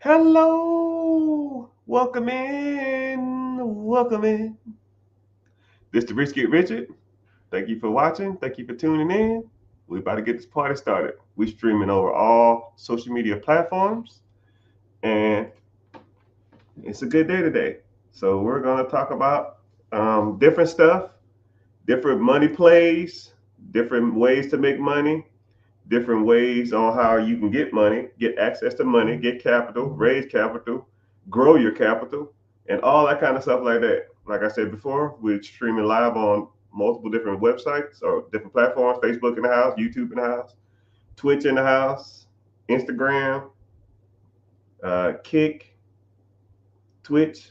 Hello, welcome in, welcome in. This the Rich Get Richard. Thank you for watching. Thank you for tuning in. We about to get this party started. We streaming over all social media platforms, and it's a good day today. So we're gonna talk about different stuff, different money plays, different ways to make money, different ways on how you can get money, get access to money, get capital, raise capital, grow your capital, and all that kind of stuff like that. Like I said before, we're streaming live on multiple different websites or different platforms: Facebook in the house, YouTube in the house, Twitch in the house, Instagram, Kick, Twitch.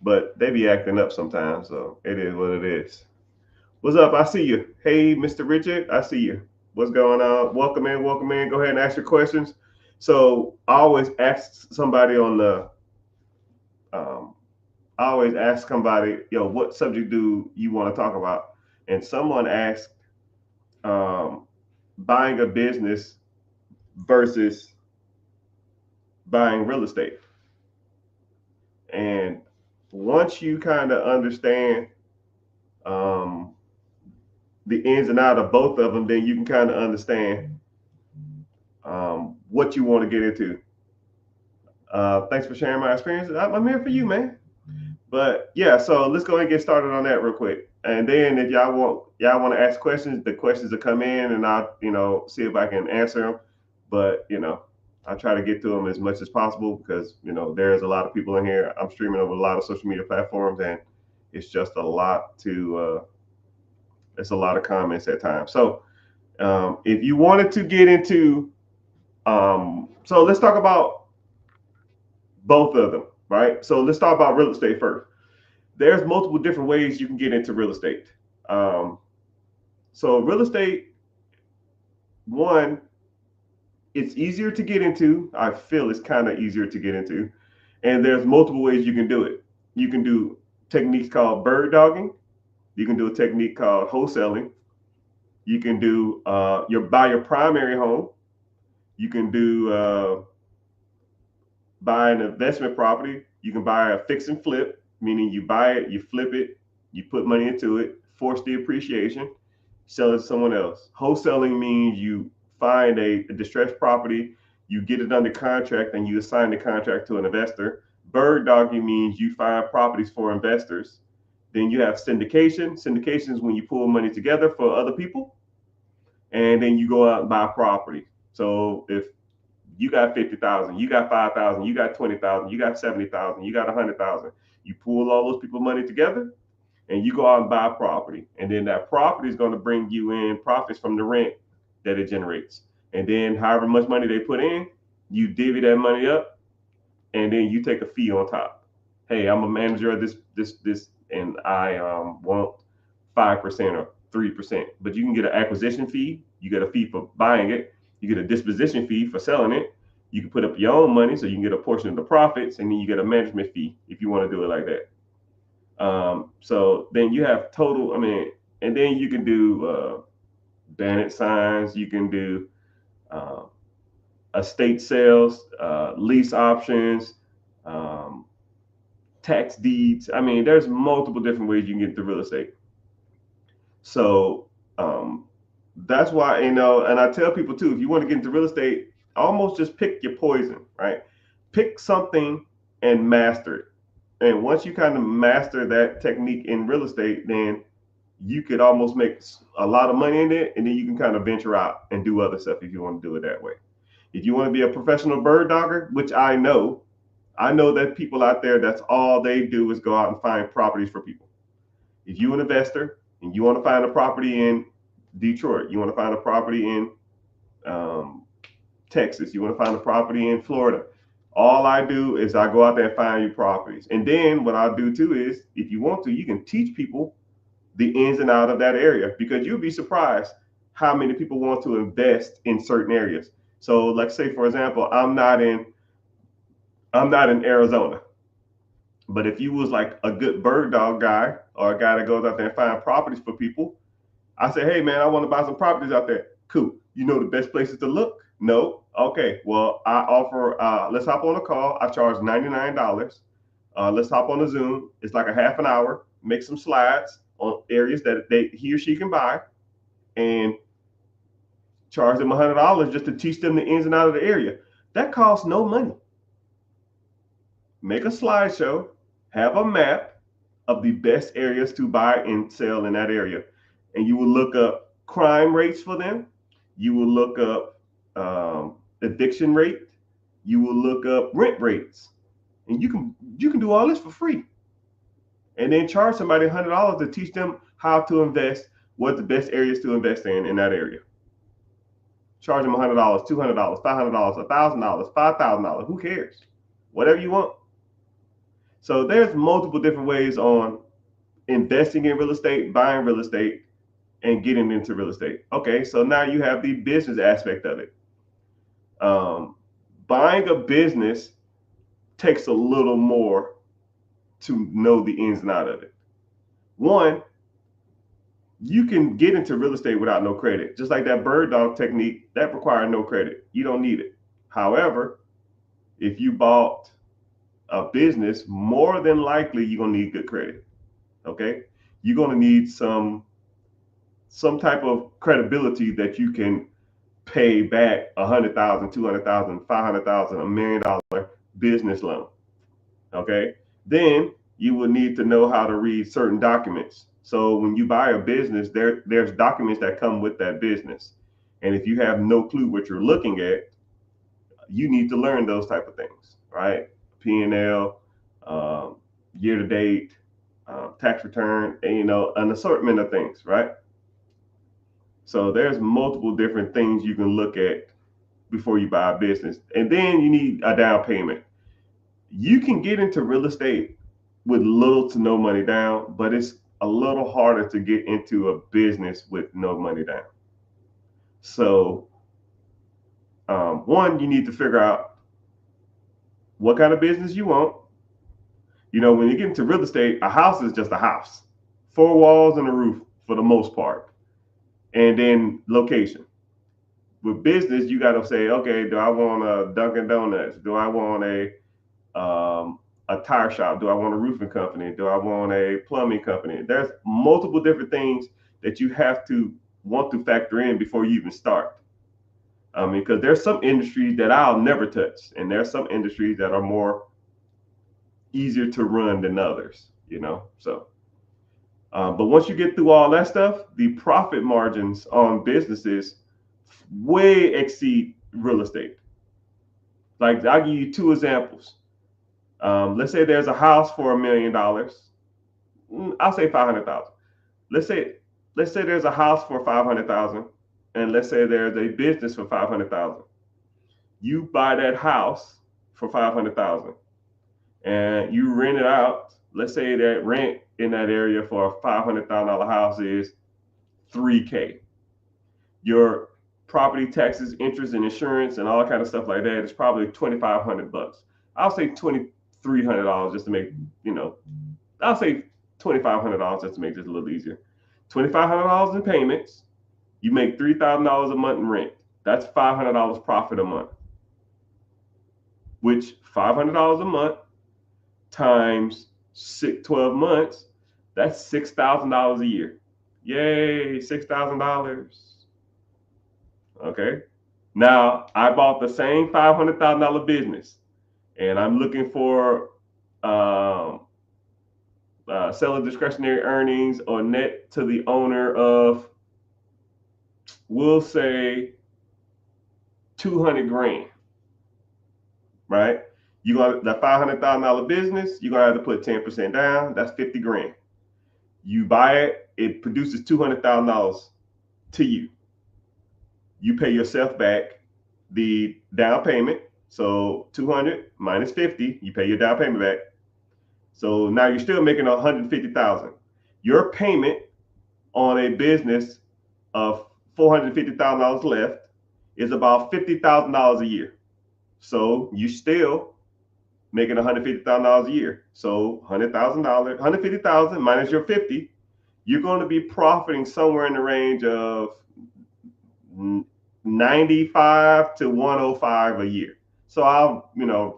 But they be acting up sometimes, so it is what it is. What's up? I see you. Hey, Mr. Richard, I see you. What's going on? Welcome in, welcome in. Go ahead and ask your questions. So I always ask somebody on the, um, I always ask somebody, what subject do you want to talk about? And someone asked, um, buying a business versus buying real estate. And once you kind of understand um, the ins and out of both of them, then you can kind of understand what you want to get into. Thanks for sharing my experiences. I'm here for you, man. But yeah, so let's go ahead and get started on that real quick. And then if y'all want to ask questions, the questions will come in, and I'll see if I can answer them. But I try to get to them as much as possible because there's a lot of people in here. I'm streaming over a lot of social media platforms, and it's just a lot to. It's a lot of comments at times. So if you wanted to get into, so let's talk about both of them, right? So let's talk about real estate first. There's multiple different ways you can get into real estate. Um, so real estate, one, it's easier to get into. I feel it's kind of easier to get into, and there's multiple ways you can do it. You can do techniques called bird dogging. You can do a technique called wholesaling. You can do buy your primary home. You can do buy an investment property. You can buy a fix and flip, meaning you buy it, you flip it, you put money into it, force the appreciation, sell it to someone else. Wholesaling means you find a distressed property, you get it under contract, and you assign the contract to an investor. Bird dogging means you find properties for investors. Then you have syndication. Syndication is when you pull money together for other people, and then you go out and buy property. So if you got 50,000, you got 5,000, you got 20,000, you got 70,000, you got 100,000. You pull all those people money together, and you go out and buy property, and then that property is going to bring you in profits from the rent that it generates. And then however much money they put in, you divvy that money up, and then you take a fee on top. Hey, I'm a manager of this, and I want 5% or 3%. But you can get an acquisition fee. You get a fee for buying it. You get a disposition fee for selling it. You can put up your own money so you can get a portion of the profits, and then you get a management fee if you want to do it like that. So then you have total. And then you can do bandit signs. You can do uh, estate sales, lease options, um, tax deeds. There's multiple different ways you can get into real estate. So that's why, and I tell people too, if you want to get into real estate, almost just pick your poison, right? Pick something and master it. And once you kind of master that technique in real estate, then you could almost make a lot of money in it, and then you can kind of venture out and do other stuff if you want to do it that way. If you want to be a professional bird dogger, which I know that people out there, that's all they do is go out and find properties for people. If you're an investor and you want to find a property in Detroit, you want to find a property in um, Texas, you want to find a property in Florida, all I do is I go out there and find you properties. And then what I'll do too is, if you want to, you can teach people the ins and out of that area, because you'll be surprised how many people want to invest in certain areas. So, like say for example, I'm not in Arizona, but if you was like a good bird dog guy or a guy that goes out there and find properties for people, I say, hey man, I want to buy some properties out there. Cool. You know the best places to look? No. Okay. Well, I offer. Let's hop on a call. I charge $99. Let's hop on a Zoom. It's like a half an hour. Make some slides on areas that he or she can buy, and charge them $100 just to teach them the ins and out of the area. That costs no money. Make a slideshow. Have a map of the best areas to buy and sell in that area, and you will look up crime rates for them. You will look up addiction rate. You will look up rent rates, and you can do all this for free, and then charge somebody $100 to teach them how to invest, what the best areas to invest in that area. Charge them $100, $200, $500, $1,000, $5,000. Who cares? Whatever you want. So there's multiple different ways on investing in real estate, buying real estate, and getting into real estate. Okay, so now you have the business aspect of it. Buying a business takes a little more to know the ins and out of it. One, you can get into real estate without no credit. Just like that bird dog technique, that requires no credit. You don't need it. However, if you bought a business, more than likely you're gonna need good credit. Okay, you're gonna need some type of credibility that you can pay back 100,000, 200,000, 500,000, $1 million business loan. Okay, then you will need to know how to read certain documents. So when you buy a business, there's documents that come with that business, and if you have no clue what you're looking at, you need to learn those type of things, right? P&L, year to date, tax return, and an assortment of things, right? So there's multiple different things you can look at before you buy a business, and then you need a down payment. You can get into real estate with little to no money down, but it's a little harder to get into a business with no money down. So, one, you need to figure out what kind of business you want. When you get into real estate, a house is just a house, four walls and a roof for the most part, and then location. With business, you got to say, okay, do I want a Dunkin' Donuts? Do I want a tire shop? Do I want a roofing company? Do I want a plumbing company? There's multiple different things that you have to want to factor in before you even start. Because there's some industries that I'll never touch, and there's some industries that are more easier to run than others, So, but once you get through all that stuff, the profit margins on businesses way exceed real estate. Like, I'll give you two examples. Let's say there's a house for $1 million. I'll say 500,000. Let's say there's a house for 500,000, and let's say there's a business for 500,000. You buy that house for 500,000, and you rent it out. Let's say that rent in that area for a $500,000 house is $3,000. Your property taxes, interest, and insurance, and all that kind of stuff like that is probably $2,500. I'll say $2,300 just to make, I'll say $2,500 just to make this a little easier. $2,500 in payments. You make $3,000 a month in rent. That's $500 profit a month. Which $500 a month times 12 months, that's $6,000 a year. Yay, $6,000. Okay. Now I bought the same $500,000 business, and I'm looking for seller discretionary earnings or net to the owner of, we'll say, 200 grand. Right? You got that $500,000 business. You're gonna have to put 10% down. That's 50 grand. You buy it. It produces $200,000 to you. You pay yourself back the down payment. So 200 minus 50, you pay your down payment back. So now you're still making 150,000. Your payment on a business of $450,000 left is about $50,000 a year. So you still making $150,000 a year. So $100,000, $150,000 minus your 50, you're going to be profiting somewhere in the range of 95 to 105 a year. So I'll,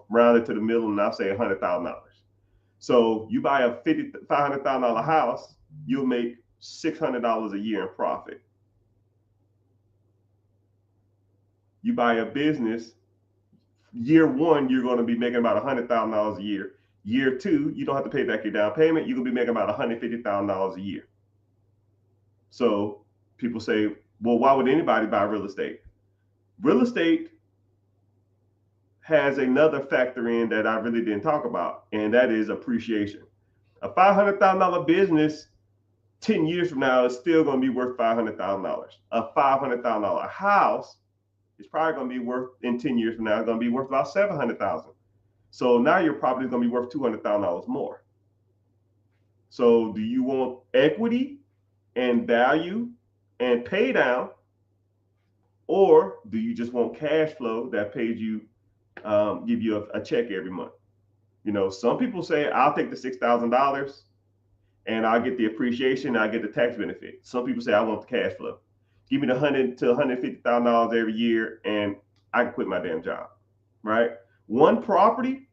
round it to the middle and I'll say $100,000. So you buy a $500,000 house, you'll make $600 a year in profit. You buy a business, year one, you're going to be making about $100,000 a year. Year two, you don't have to pay back your down payment. You're going to be making about $150,000 a year. So people say, well, why would anybody buy real estate? Real estate has another factor in that I really didn't talk about, and that is appreciation. A $500,000 business 10 years from now is still going to be worth $500,000. A $500,000 house is probably going to be worth, in 10 years from now, it's going to be worth about $700,000. So now your property is going to be worth $200,000 more. So do you want equity and value and pay down, or do you just want cash flow that pays you, give you a check every month? Some people say, I'll take the $6,000 and I'll get the appreciation and I get the tax benefit. Some people say, I want the cash flow. Give me the $100,000 to $150,000 every year and I can quit my damn job, right? One property,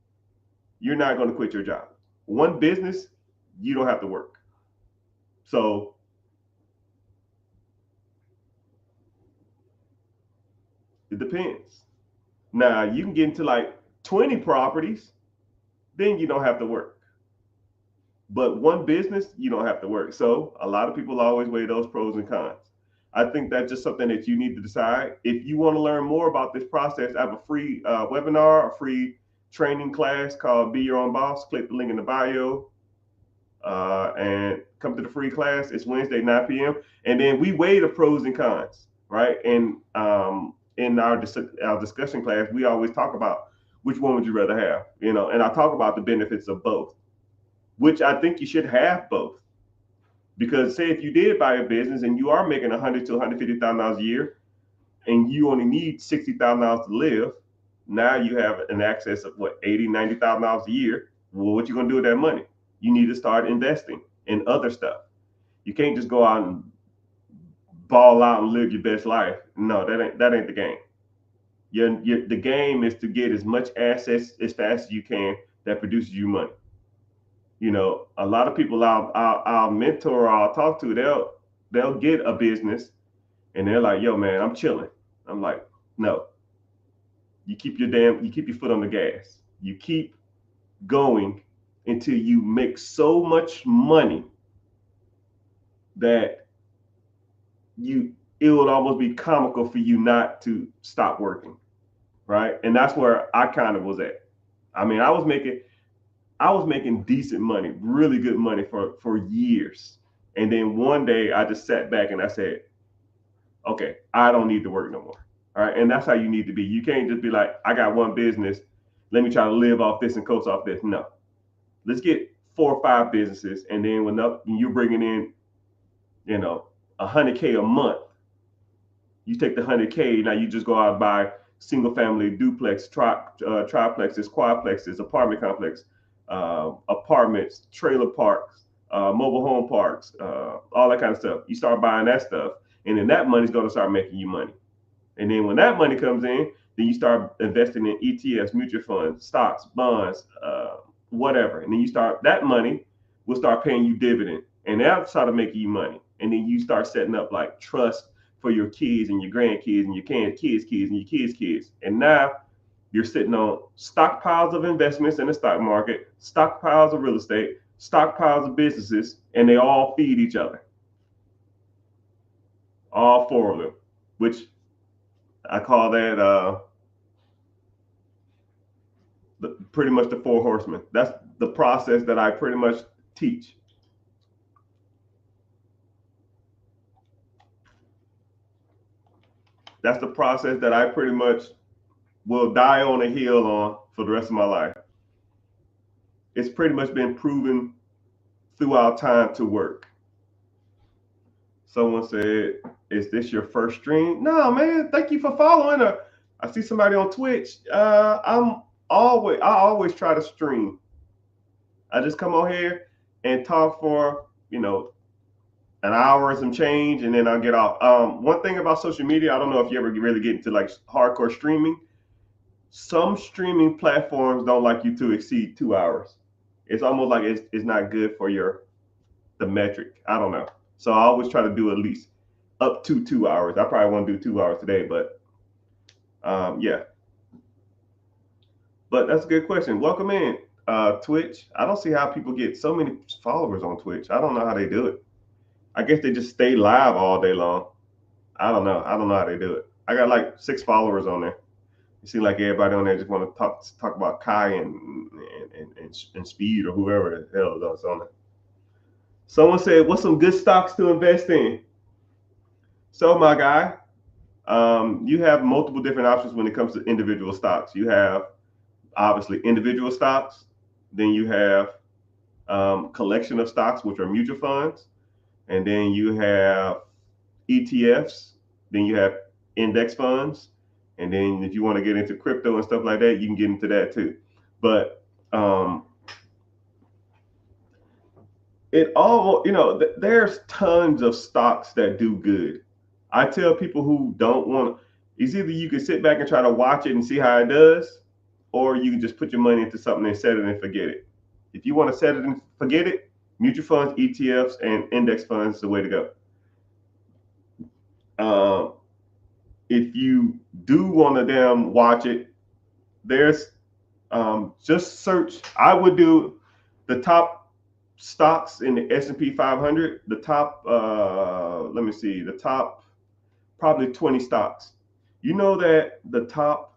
you're not going to quit your job. One business, you don't have to work. So it depends. Now you can get into like 20 properties, then you don't have to work. But one business, you don't have to work. So a lot of people always weigh those pros and cons. I think that's just something that you need to decide. If you want to learn more about this process, I have a free webinar, a free training class called Be Your Own Boss. Click the link in the bio and come to the free class. It's Wednesday, 9 p.m. And then we weigh the pros and cons, right? And in our discussion class, we always talk about which one would you rather have, and I talk about the benefits of both, which I think you should have both. Because say if you did buy a business and you are making $100,000 to $150,000 a year and you only need $60,000 to live, now you have an excess of what, $80,000, $90,000 a year. Well, what you gonna do with that money? You need to start investing in other stuff. You can't just go out and ball out and live your best life. No, that ain't the game. The game is to get as much assets as fast as you can that produces you money. A lot of people I'll mentor or I'll talk to, they'll get a business and they're like, yo, man, I'm chilling. I'm like, no, you keep your foot on the gas. You keep going until you make so much money that it would almost be comical for you not to stop working. Right. And that's where I kind of was at. I mean, I was making decent money, really good money for years. And then one day I just sat back and I said, okay, I don't need to work no more. All right. And that's how you need to be. You can't just be like, I got one business. Let me try to live off this and coast off this. No, let's get 4 or 5 businesses. And then when you're bringing in, $100K a month, you take the $100K. Now you just go out and buy single family duplex, triplexes, quadplexes, apartment complex, apartments, trailer parks, mobile home parks, all that kind of stuff. You start buying that stuff, and then that money's going to start making you money. And then when that money comes in, then you start investing in ETFs, mutual funds, stocks, bonds, whatever. And then that money will start paying you dividend, and that'll start making you money. And then you start setting up like trust for your kids and your grandkids and your kids' kids and your kids' kids. And now you're sitting on stockpiles of investments in the stock market, stockpiles of real estate, stockpiles of businesses, and they all feed each other. All 4 of them, which I call that pretty much the 4 horsemen. That's the process that I pretty much teach. That's the process that I pretty much will die on a hill on for the rest of my life. It's pretty much been proven throughout time to work. Someone said, is this your first stream? No, man, thank you for following. I see somebody on Twitch. I always try to stream. I just come on here and talk for, an hour and some change, and then I'll get off. One thing about social media, I don't know if you ever really get into like hardcore streaming. Some streaming platforms don't like you to exceed 2 hours. It's almost like it's not good for the metric. I don't know. So I always try to do at least up to 2 hours. I probably won't do 2 hours today, but yeah. But that's a good question. Welcome in, Twitch. I don't see how people get so many followers on Twitch. I don't know how they do it. I guess they just stay live all day long. I don't know. I don't know how they do it. I got like 6 followers on there. It seems like everybody on there just want to talk about Kai and Speed or whoever the hell is on there. Someone said, "What's some good stocks to invest in?" So, my guy, you have multiple different options when it comes to individual stocks. You have obviously individual stocks, then you have collection of stocks, which are mutual funds, and then you have ETFs, then you have index funds, and then if you want to get into crypto and stuff like that, you can get into that too. But it all, there's tons of stocks that do good. I tell people who don't want, it's either you can sit back and try to watch it and see how it does, or you can just put your money into something and set it and forget it. If you want to set it and forget it, mutual funds, ETFs, and index funds is the way to go. If you do want to watch it, there's just search. I would do the top stocks in the S&P 500. The top, let me see, the top probably 20 stocks. You know that the top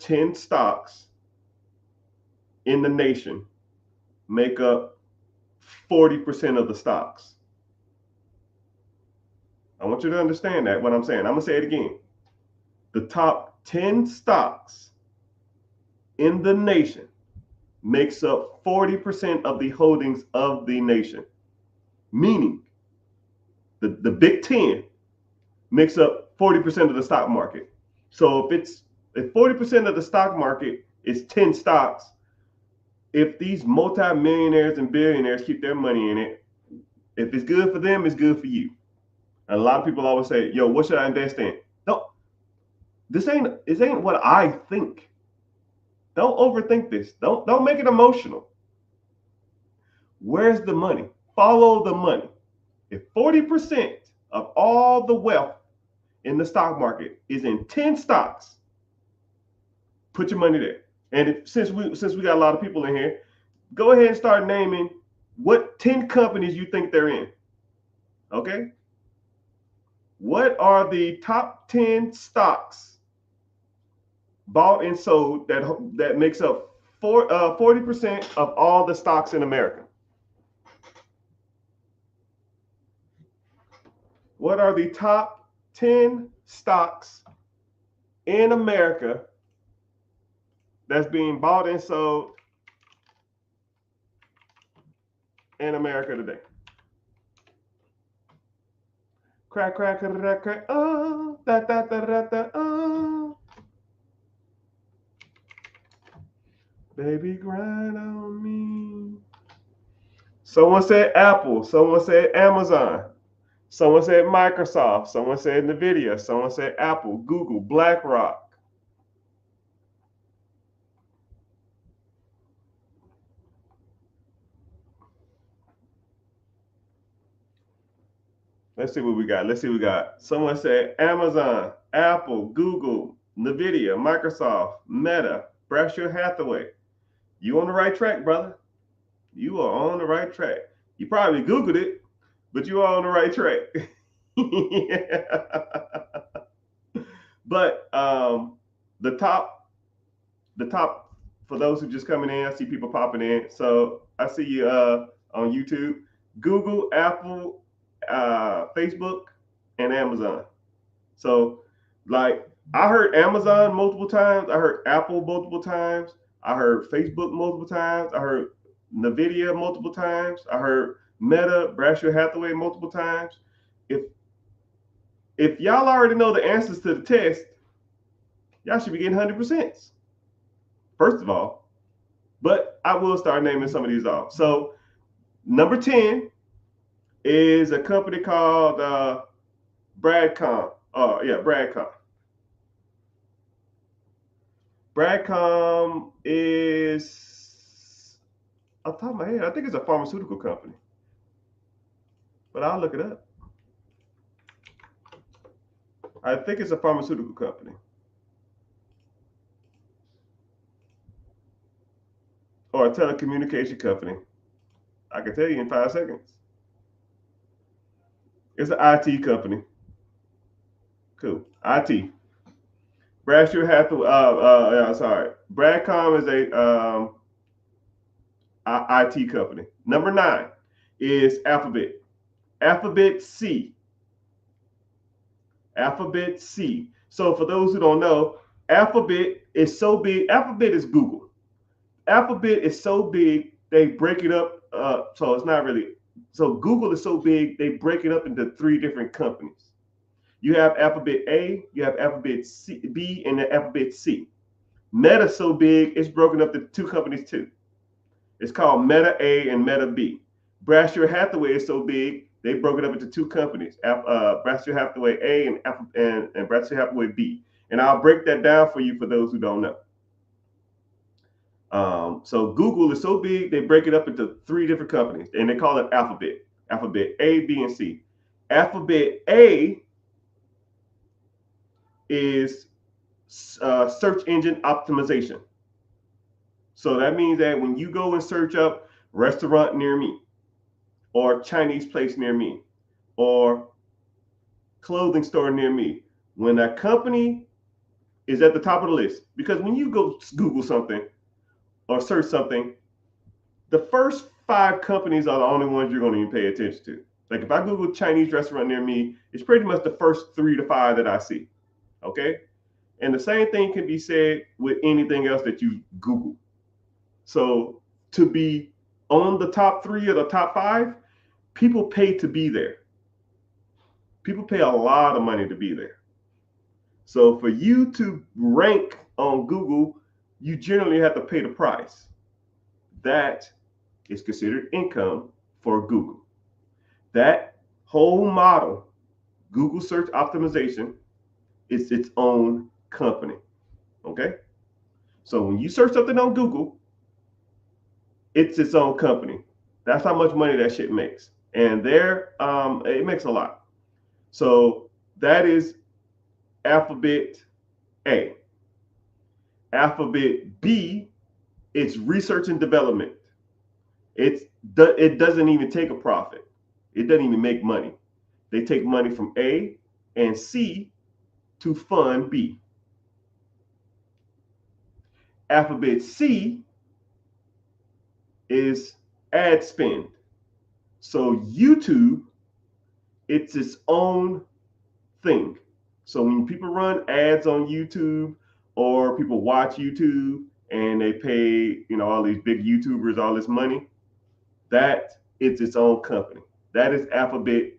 10 stocks in the nation make up 40% of the stocks. I want you to understand that what I'm saying. I'm going to say it again. The top 10 stocks in the nation makes up 40% of the holdings of the nation. Meaning the big 10 makes up 40% of the stock market. So if 40% of the stock market is 10 stocks, if these multi-millionaires and billionaires keep their money in it, if it's good for them, it's good for you. And a lot of people always say, "Yo, what should I invest in?" No, this ain't what I think. Don't overthink this. Don't make it emotional. Where's the money? Follow the money. If 40% of all the wealth in the stock market is in 10 stocks, put your money there. And since we got a lot of people in here, go ahead and start naming what 10 companies you think they're in. Okay? What are the top 10 stocks bought and sold that makes up 40% of all the stocks in America? What are the top 10 stocks in America that's being bought and sold in America today? Crack, crack, crack, crack, oh, da, da, da, da, da, oh. Baby, grind on me. Someone said Apple. Someone said Amazon. Someone said Microsoft. Someone said NVIDIA. Someone said Apple, Google, BlackRock. Let's see what we got. Someone said Amazon, Apple, Google, NVIDIA, Microsoft, Meta, Berkshire Hathaway. You on the right track, brother. You are on the right track. You probably Googled it, but you are on the right track. But the top, for those who just coming in, I see people popping in. So I see you on YouTube, Google, Apple, Facebook, and Amazon. So like I heard Amazon multiple times, I heard Apple multiple times, I heard Facebook multiple times, I heard NVIDIA multiple times, I heard Meta, Berkshire Hathaway multiple times. If y'all already know the answers to the test, y'all should be getting 100%. First of all, but I will start naming some of these off. So number 10 is a company called Bradcom. Oh yeah, Bradcom. Bradcom is, off the top of my head, I think it's a pharmaceutical company, but I'll look it up. I think it's a pharmaceutical company or a telecommunication company. I can tell you in 5 seconds. It's an IT company. Cool. IT. Bradshaw Hathaway. Sorry. Bradcom is a IT company. Number 9 is Alphabet. Alphabet C. Alphabet C. So for those who don't know, Alphabet is so big. Alphabet is Google. Alphabet is so big they break it up. So it's not really. So Google is so big they break it up into 3 different companies. You have Alphabet A, you have Alphabet C, B, and then Alphabet C. Meta so big it's broken up to 2 companies too. It's called Meta A and Meta B. Bradshaw Hathaway is so big they broke it up into 2 companies, Bradshaw Hathaway A and Bradshaw Hathaway B. And I'll break that down for you for those who don't know. So Google is so big they break it up into 3 different companies, and they call it Alphabet. Alphabet A, B, and C. Alphabet A is search engine optimization. So that means that when you go and search up restaurant near me, or Chinese place near me, or clothing store near me, when a company is at the top of the list, because when you go Google something or search something, the first 5 companies are the only ones you're going to even pay attention to. Like if I Google Chinese restaurant near me, it's pretty much the first 3 to 5 that I see. Okay? And the same thing can be said with anything else that you Google. So to be on the top 3 or the top 5, people pay to be there. People pay a lot of money to be there. So for you to rank on Google, you generally have to pay the price. That is considered income for Google. That whole model, Google search optimization, is its own company. Okay? So when you search something on Google, it's its own company. That's how much money that shit makes. And it makes a lot. So that is Alphabet A. Alphabet B, it's research and development. It doesn't even take a profit. It doesn't even make money. They take money from A and C to fund B. Alphabet C is ad spend. So YouTube, it's its own thing. So when people run ads on YouTube or people watch YouTube and they pay, all these big YouTubers all this money, that it's its own company. That is Alphabet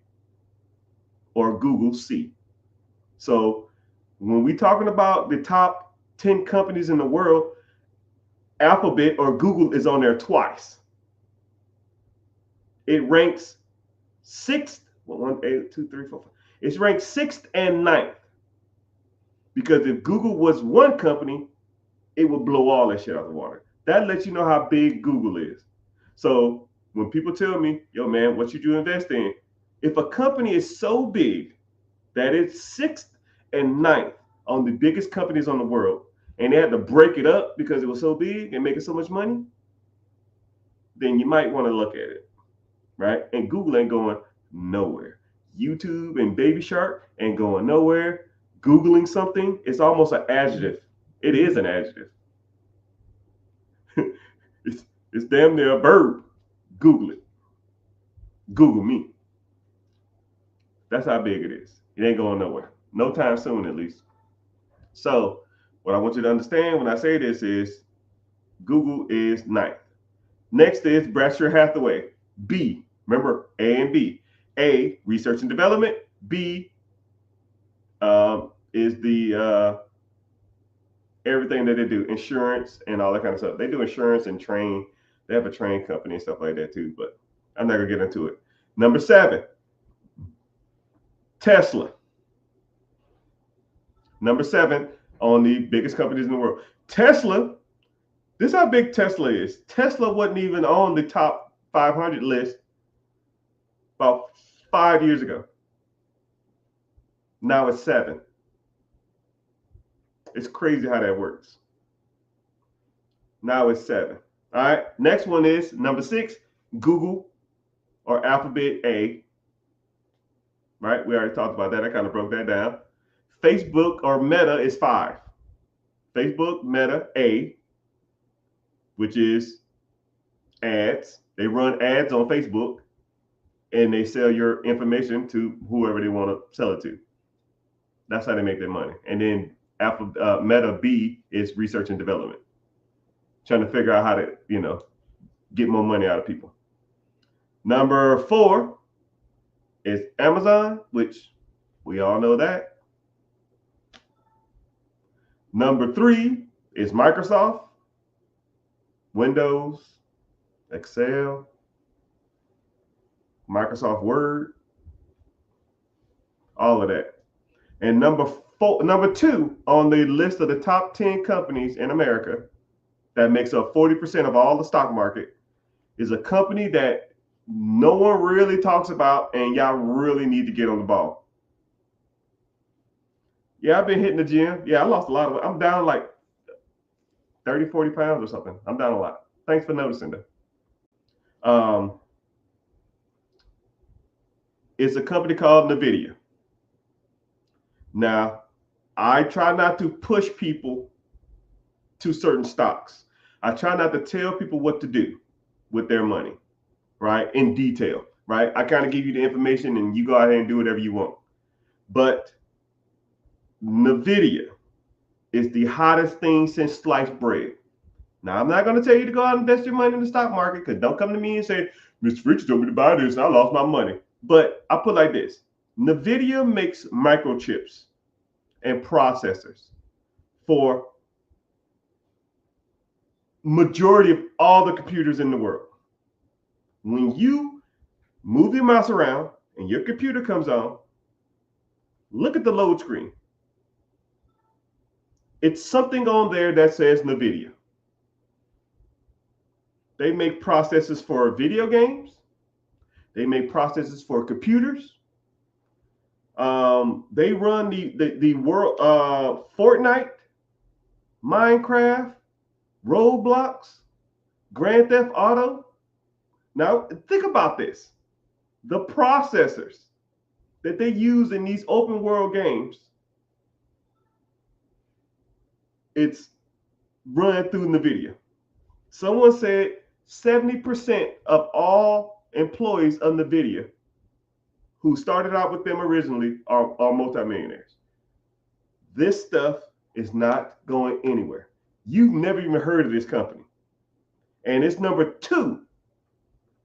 or Google C. So when we're talking about the top 10 companies in the world, Alphabet or Google is on there twice. It ranks 6th, 1, 8, 2, 3, 4, 5. It's ranked 6th and 9th. Because if Google was one company, it would blow all that shit out of the water. That lets you know how big Google is. So when people tell me, yo man, what should you invest in? If a company is so big that it's 6th and 9th on the biggest companies on the world, and they had to break it up because it was so big and making so much money, then you might want to look at it, right? And Google ain't going nowhere. YouTube and Baby Shark ain't going nowhere. Googling something, it's almost an adjective. It is an adjective. it's damn near a verb. Google it. Google me. That's how big it is. It ain't going nowhere. No time soon, at least. So what I want you to understand when I say this is Google is 9th. Next is Bradshaw Hathaway. B. Remember, A and B. A, research and development. B is the everything that they do, insurance and all that kind of stuff. They do insurance and train. They have a train company and stuff like that too, but I'm not gonna get into it. Number 7, Tesla. Number 7 on the biggest companies in the world. Tesla, this is how big Tesla is. Tesla wasn't even on the top 500 list about 5 years ago. Now it's 7. It's crazy how that works. Now it's 7. All right. Next one is number 6, Google or Alphabet A. Right. We already talked about that. I kind of broke that down. Facebook or Meta is 5. Facebook, Meta, A, which is ads. They run ads on Facebook and they sell your information to whoever they want to sell it to. That's how they make their money. And then Meta B is research and development, trying to figure out how to, get more money out of people. Number 4 is Amazon, which we all know that. Number 3 is Microsoft, Windows, Excel, Microsoft Word, all of that. And number 2 on the list of the top 10 companies in America that makes up 40% of all the stock market is a company that no one really talks about, and y'all really need to get on the ball. Yeah, I've been hitting the gym. Yeah, I lost a lot of weight. I'm down like 30, 40 pounds or something. I'm down a lot. Thanks for noticing that. It's a company called NVIDIA. Now, I try not to push people to certain stocks. I try not to tell people what to do with their money, right? In detail, right? I kind of give you the information and you go ahead and do whatever you want. But NVIDIA is the hottest thing since sliced bread. Now, I'm not going to tell you to go out and invest your money in the stock market, because don't come to me and say, Mr. Rich told me to buy this and I lost my money. But I put it like this. NVIDIA makes microchips and processors for majority of all the computers in the world. When you move your mouse around and your computer comes on, look at the load screen. It's something on there that says NVIDIA. They make processors for video games. They make processors for computers. They run the world Fortnite, Minecraft, Roblox, Grand Theft Auto. Now think about this. The processors that they use in these open world games, it's run through NVIDIA. Someone said 70% of all employees of NVIDIA who started out with them originally are multimillionaires. This stuff is not going anywhere. You've never even heard of this company. And it's number 2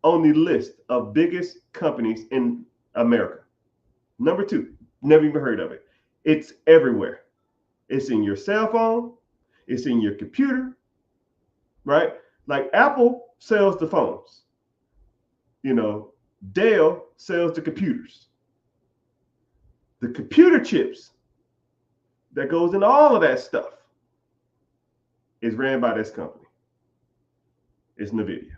on the list of biggest companies in America. Number 2, never even heard of it. It's everywhere. It's in your cell phone. It's in your computer, right? Like Apple sells the phones. Dell sells the computers. The computer chips that goes in all of that stuff is ran by this company. It's NVIDIA.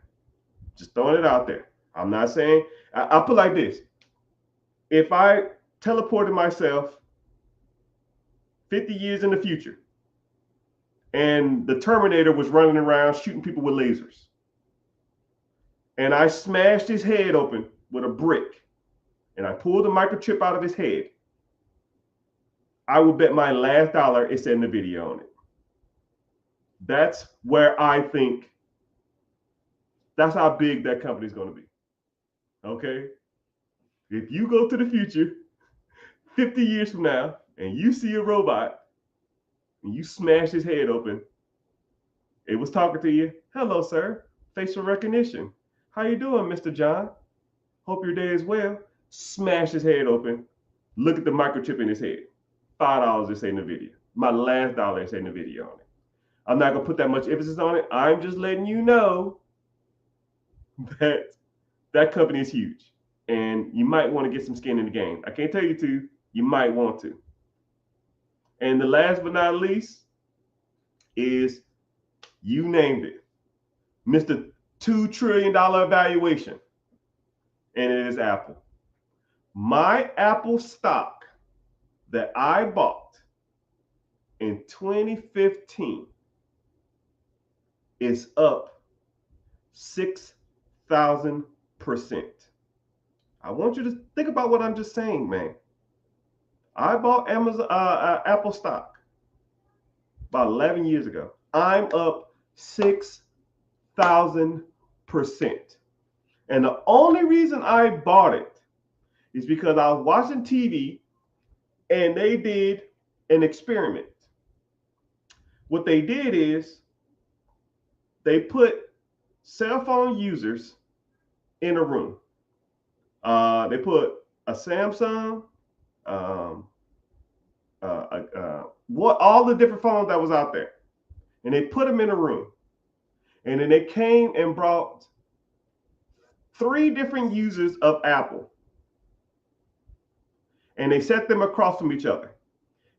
Just throwing it out there. I'm not saying, I'll put it like this. If I teleported myself 50 years in the future and the Terminator was running around shooting people with lasers, and I smashed his head open with a brick, and I pulled the microchip out of his head, I would bet my last dollar it said NVIDIA on it. That's where I think, that's how big that company is going to be. Okay? If you go to the future 50 years from now and you see a robot and you smash his head open, it was talking to you. Hello, sir. Facial recognition. How you doing, Mr. John? Hope your day is well. Smash his head open. Look at the microchip in his head. $5 to say NVIDIA. My last dollar to say NVIDIA on it. I'm not going to put that much emphasis on it. I'm just letting you know that that company is huge. and you might want to get some skin in the game. I can't tell you to, you might want to. And the last but not least is, you named it, Mr. $2 trillion valuation, and it is Apple. My Apple stock that I bought in 2015 is up 6,000%. I want you to think about what I'm just saying, man. I bought Apple stock about 11 years ago. I'm up 6,000%. And the only reason I bought it is because I was watching TV and they did an experiment. What they did is they put cell phone users in a room. They put a Samsung, what all the different phones that was out there, and they put them in a room. And then they came and brought 3 different users of Apple, and they set them across from each other.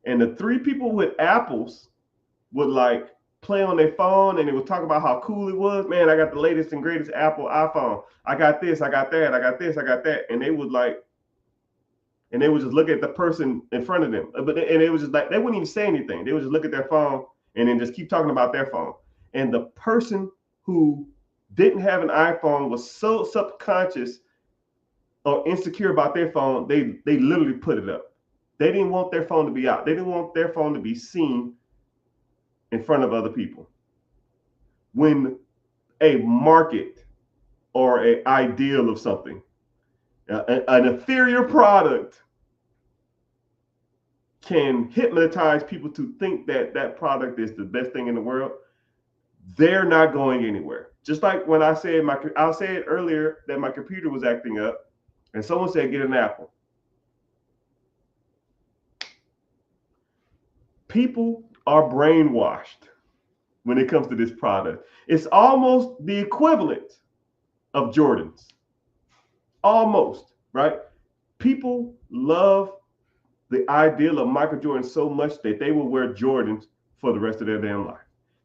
And the 3 people with Apples would like play on their phone, and they would talk about how cool it was. Man, I got the latest and greatest Apple iPhone. I got this, I got that, I got this, I got that. And they would just look at the person in front of them. And it was just like, they wouldn't even say anything. They would just look at their phone and then just keep talking about their phone. And the person who didn't have an iPhone was so subconscious or insecure about their phone, they literally put it up. They didn't want their phone to be out. They didn't want their phone to be seen in front of other people. When a market or an ideal of something, an inferior product, can hypnotize people to think that that product is the best thing in the world, they're not going anywhere. Just like when I said earlier that my computer was acting up, and someone said, get an Apple. People are brainwashed when it comes to this product. It's almost the equivalent of Jordans. Almost, right? People love the ideal of Michael Jordan so much that they will wear Jordans for the rest of their damn life.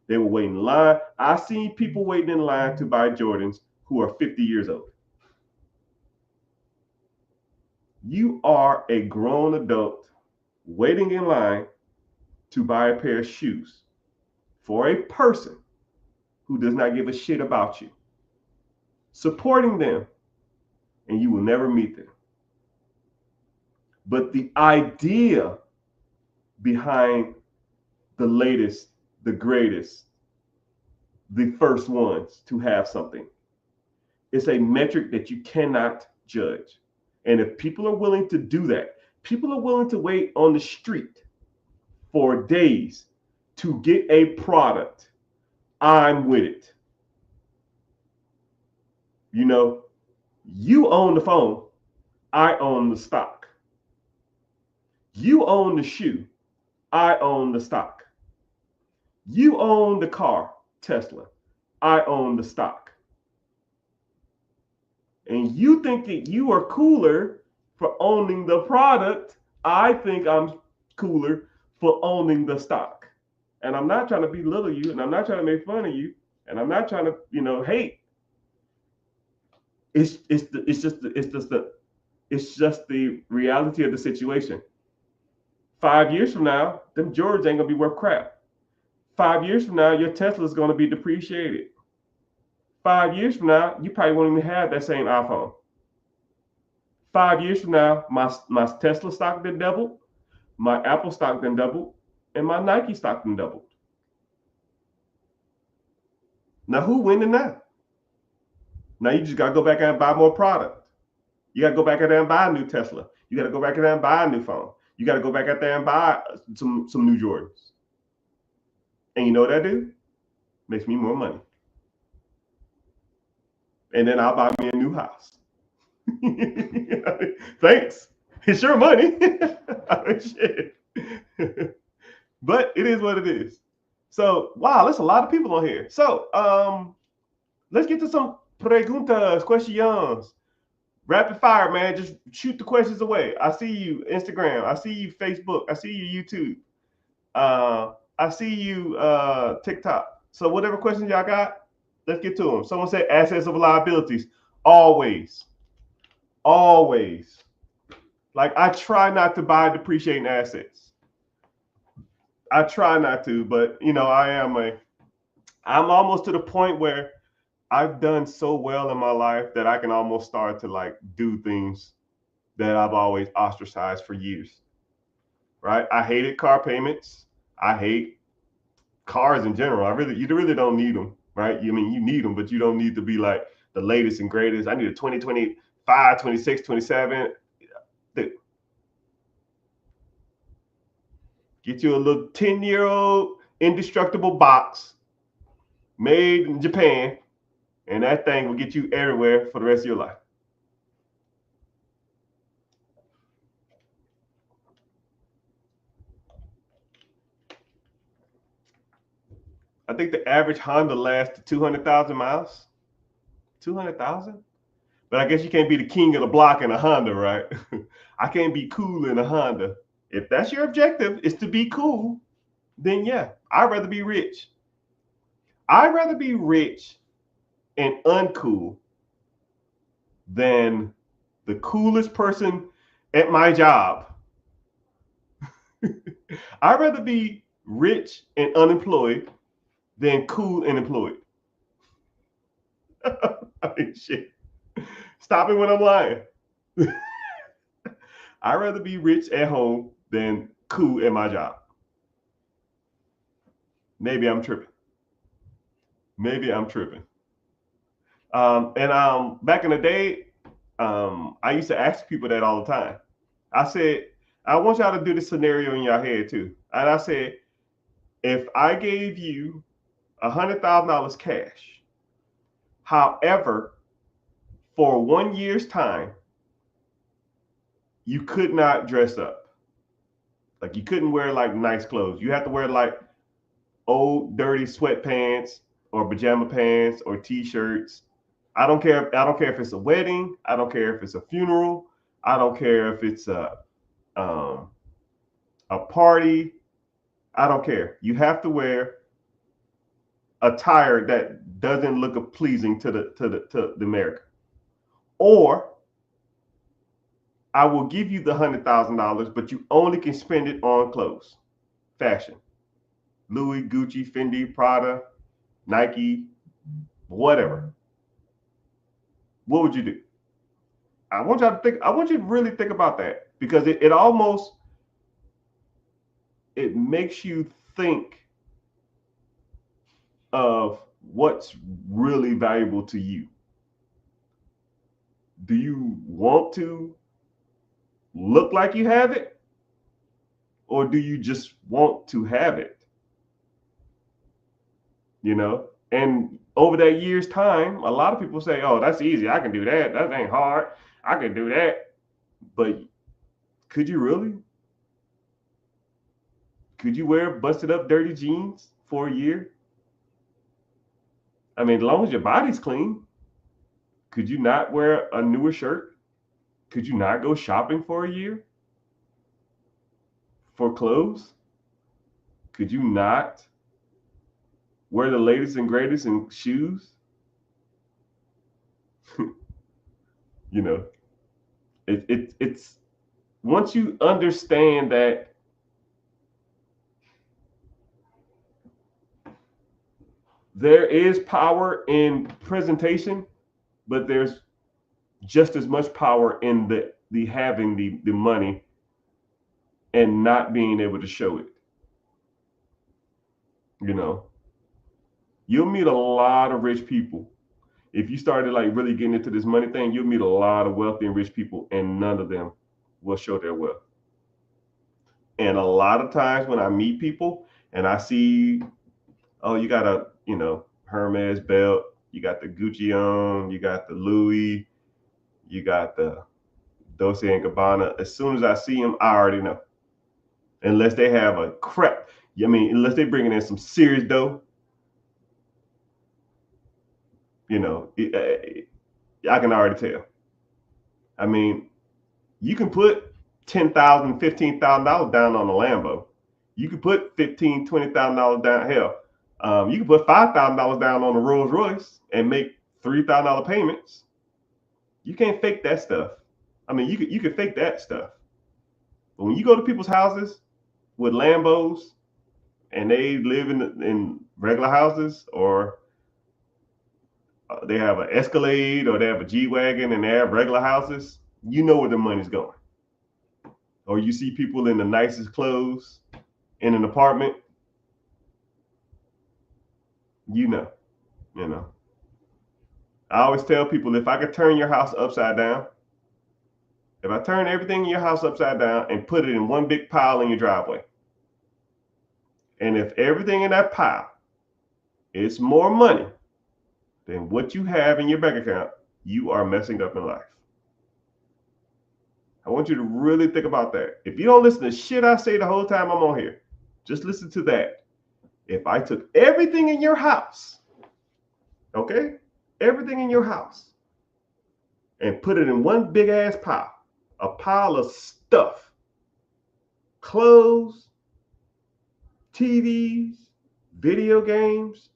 They will wait in line. I've seen people waiting in line to buy Jordans who are 50 years old. You are a grown adult waiting in line to buy a pair of shoes for a person who does not give a shit about you, supporting them, and you will never meet them. But the idea behind the latest, the greatest, the first ones to have something, it's a metric that you cannot judge. And if people are willing to do that, people are willing to wait on the street for days to get a product, I'm with it. You know, you own the phone, I own the stock. You own the shoe, I own the stock. You own the car, Tesla, I own the stock. And you think that you are cooler for owning the product. I think I'm cooler for owning the stock. And I'm not trying to belittle you, and I'm not trying to make fun of you, and I'm not trying to, hate. It's just the reality of the situation. 5 years from now, them Jordans ain't gonna be worth crap. 5 years from now, your Tesla is gonna be depreciated. 5 years from now, you probably won't even have that same iPhone. 5 years from now, my Tesla stock then doubled, my Apple stock then doubled, and my Nike stock then doubled. Now, who winning now? Now you just gotta go back and buy more product. You gotta go back out there and buy a new Tesla. You gotta go back out there and buy a new phone. You gotta go back out there and buy some new Jordans. And you know what I do? Makes me more money. And then I'll buy me a new house. Thanks. It's your money. Shit. But it is what it is. So, wow, there's a lot of people on here. So, let's get to some preguntas, questions. Rapid fire, man. Just shoot the questions away. I see you Instagram. I see you Facebook. I see you YouTube. I see you TikTok. So whatever questions y'all got, let's get to them. Someone said assets of liabilities. Always. Always. Like I try not to buy depreciating assets. I try not to, but you know, I'm almost to the point where I've done so well in my life that I can almost start to like do things that I've always ostracized for years. Right? I hated car payments. I hate cars in general. You really don't need them, right? I mean, you need them, but you don't need to be like the latest and greatest. I need a 2025, 26, 27. Get you a little 10-year-old indestructible box made in Japan, and that thing will get you everywhere for the rest of your life. I think the average Honda lasts 200,000 miles. 200,000? But I guess you can't be the king of the block in a Honda, right? I can't be cool in a Honda. If that's your objective, is to be cool, then yeah, I'd rather be rich. I'd rather be rich and uncool than the coolest person at my job. I'd rather be rich and unemployed than cool and employed. I mean, shit. Stop it when I'm lying. I'd rather be rich at home than cool at my job. Maybe I'm tripping. Back in the day, I used to ask people that all the time. I said, I want y'all to do this scenario in your head too. And I said, if I gave you $100,000 cash, however, for 1 year's time, you could not dress up. Like you couldn't wear like nice clothes. You have to wear like old dirty sweatpants or pajama pants or t-shirts. I don't care if it's a wedding. I don't care if it's a funeral. I don't care if it's a party. I don't care. You have to wear attire that doesn't look pleasing to the American. Or I will give you the $100,000, but you only can spend it on clothes, fashion, Louis, Gucci, Fendi, Prada, Nike, whatever. What would you do? I want you to really think about that, because it makes you think of what's really valuable to you. Do you want to look like you have it, or do you just want to have it? You know, and over that year's time, a lot of people say, oh, that's easy, I can do that, that ain't hard, I can do that. But could you really? Could you wear busted up dirty jeans for a year? I mean, as long as your body's clean. Could you not wear a newer shirt? Could you not go shopping for a year for clothes? Could you not wear the latest and greatest in shoes? You know, it's once you understand that there is power in presentation, but there's just as much power in the having the money and not being able to show it. You know, you'll meet a lot of rich people. If you started like really getting into this money thing, you'll meet a lot of wealthy and rich people, and none of them will show their wealth. And a lot of times when I meet people and I see, oh, you got a, Hermes belt, you got the Gucci on, you got the Louis, you got the Dolce and Gabbana. As soon as I see them, I already know. Unless they have unless they're bringing in some serious dough, I can already tell. I mean, you can put $10,000, $15,000 down on a Lambo. You can put $15,000, $20,000 down. Hell, you can put $5,000 down on a Rolls Royce and make $3,000 payments. You can't fake that stuff. I mean, you can fake that stuff. But when you go to people's houses with Lambos and they live in regular houses, or they have an Escalade, or they have a G-Wagon and they have regular houses, you know where the money's going. Or you see people in the nicest clothes in an apartment, you know. I always tell people, if I could turn your house upside down, if I turn everything in your house upside down and put it in one big pile in your driveway, and if everything in that pile is more money than what you have in your bank account, you are messing up in life. I want you to really think about that. If you don't listen to shit I say the whole time I'm on here, just listen to that. If I took everything in your house, okay, everything in your house, and put it in one big ass pile, a pile of stuff, clothes, TVs, video games,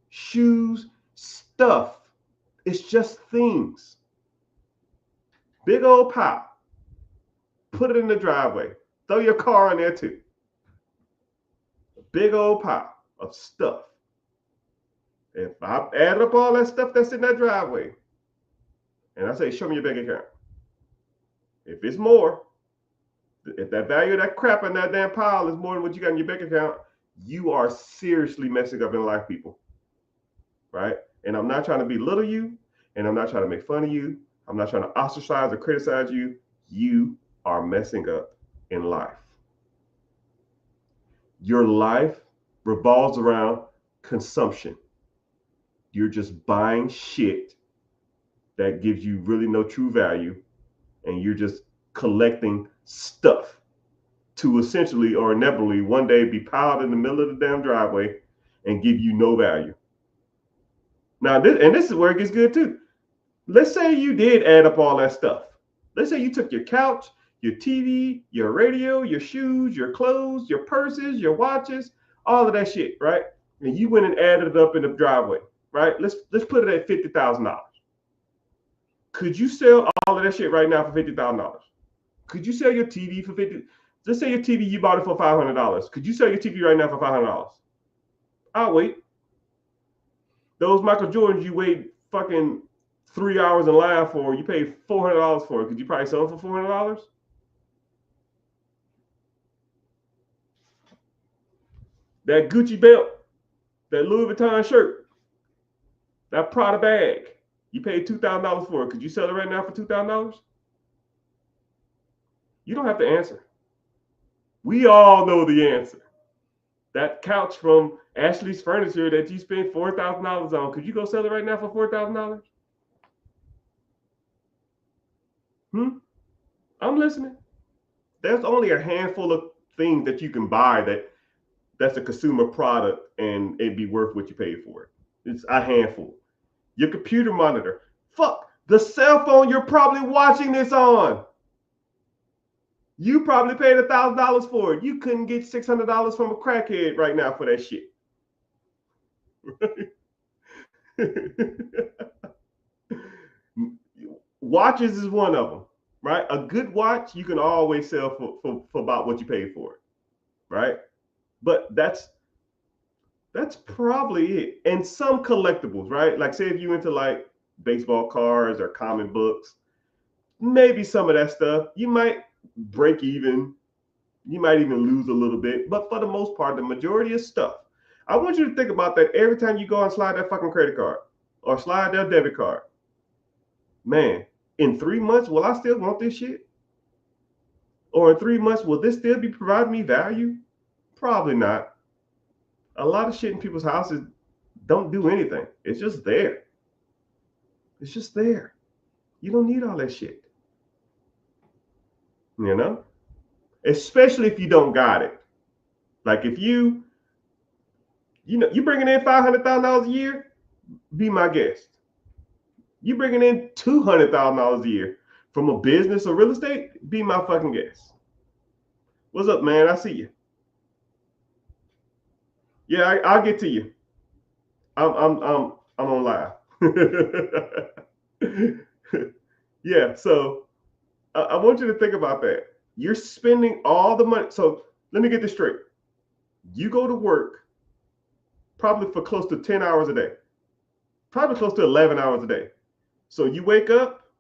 shoes, stuff. It's just things. Big old pile. Put it in the driveway. Throw your car in there too. A big old pile of stuff. If I add up all that stuff that's in that driveway, and I say, show me your bank account. If it's more, if that value of that crap in that damn pile is more than what you got in your bank account, you are seriously messing up in life, people. Right? And I'm not trying to belittle you, and I'm not trying to make fun of you. I'm not trying to ostracize or criticize you. You are messing up in life. Your life revolves around consumption. You're just buying shit that gives you really no true value, and you're just collecting stuff to essentially or inevitably one day be piled in the middle of the damn driveway and give you no value. Now, this is where it gets good too. Let's say you did add up all that stuff. Let's say you took your couch, your TV, your radio, your shoes, your clothes, your purses, your watches, all of that shit, right? And you went and added it up in the driveway, right? Let's put it at $50,000. Could you sell all of that shit right now for $50,000? Could you sell your TV for $50,000? Let's say your TV, you bought it for $500. Could you sell your TV right now for $500? I'll wait. Those Michael Jordans you wait fucking 3 hours in line for, you paid $400 for it. Could you probably sell them for $400? That Gucci belt, that Louis Vuitton shirt, that Prada bag, you paid $2,000 for it. Could you sell it right now for $2,000? You don't have to answer. We all know the answer. That couch from Ashley's Furniture that you spent $4,000 on, could you go sell it right now for $4,000? I'm listening. There's only a handful of things that you can buy that's a consumer product and it'd be worth what you paid for it. It's a handful. Your computer monitor. Fuck, the cell phone you're probably watching this on. You probably paid $1,000 for it. You couldn't get $600 from a crackhead right now for that shit. Watches is one of them, right? A good watch you can always sell for about what you paid for it, right? But that's probably it. And some collectibles, right? Like say if you into like baseball cards or comic books, maybe some of that stuff you might break even. You might even lose a little bit, but for the most part, the majority of stuff. I want you to think about that every time you go and slide that fucking credit card or slide that debit card. Man, in 3 months, will I still want this shit? Or in 3 months, will this still be providing me value? Probably not. A lot of shit in people's houses don't do anything. It's just there. It's just there. You don't need all that shit. You know? Especially if you don't got it. Like if you bringing in $500,000 a year, be my guest. You bringing in $200,000 a year. from a business or real estate, be my fucking guest. What's up, man? I see you. Yeah, I'll get to you. I'm on live. Yeah, so I want you to think about that. You're spending all the money. So let me get this straight. You go to work probably for close to 10 hours a day, probably close to 11 hours a day. So you wake up,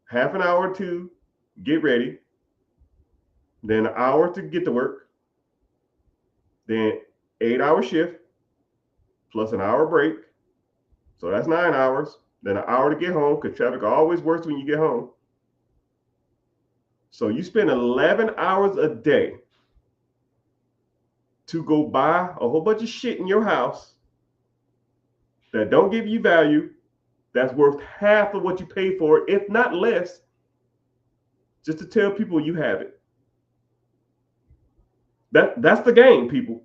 half an hour to get ready, then an hour to get to work, then 8-hour shift plus an hour break. So that's 9 hours. Then an hour to get home because traffic always works when you get home. So you spend 11 hours a day to go buy a whole bunch of shit in your house that don't give you value, that's worth half of what you pay for it, if not less, just to tell people you have it. That's the game, people.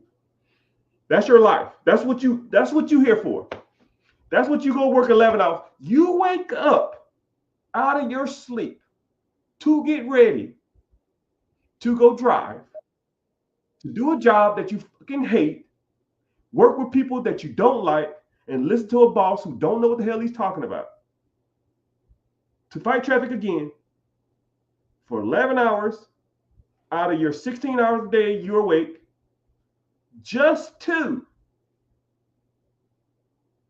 That's your life. That's what you here for. That's what you go work 11 hours. You wake up out of your sleep to get ready to go drive, to do a job that you fucking hate, work with people that you don't like, and listen to a boss who don't know what the hell he's talking about. To fight traffic again for 11 hours out of your 16 hours a day you're awake, just to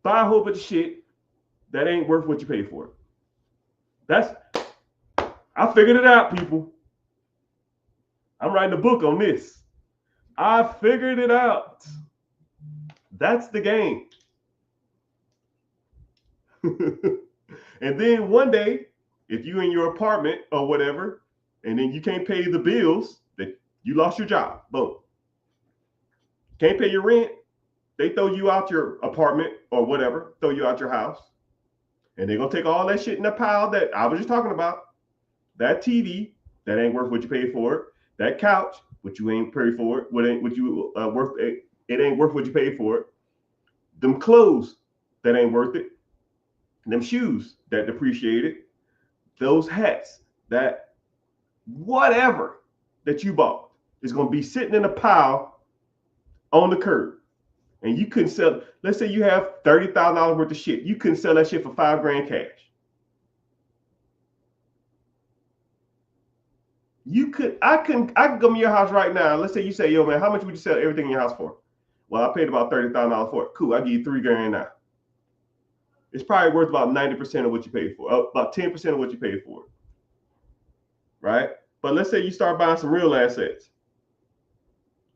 buy a whole bunch of shit that ain't worth what you pay for it. I figured it out, people. I'm writing a book on this. I figured it out. That's the game. And then one day, if you in your apartment or whatever, and then you can't pay the bills, that you lost your job, boom. Can't pay your rent, they throw you out your apartment or whatever, throw you out your house. And they're going to take all that shit in the pile that I was just talking about. That TV, that ain't worth what you pay for it. That couch, what you ain't paid for it. What ain't what you worth it. It ain't worth what you paid for it. Them clothes, that ain't worth it. Them shoes that depreciated. Those hats, that whatever that you bought is going to be sitting in a pile on the curb. And you couldn't sell, let's say you have $30,000 worth of shit. You couldn't sell that shit for $5,000 cash. I could come to your house right now. Let's say you say, yo, man, how much would you sell everything in your house for? Well, I paid about $30,000 for it. Cool, I give you $3,000 now. It's probably worth about 90% of what you paid for, about 10% of what you paid for it. Right? But let's say you start buying some real assets.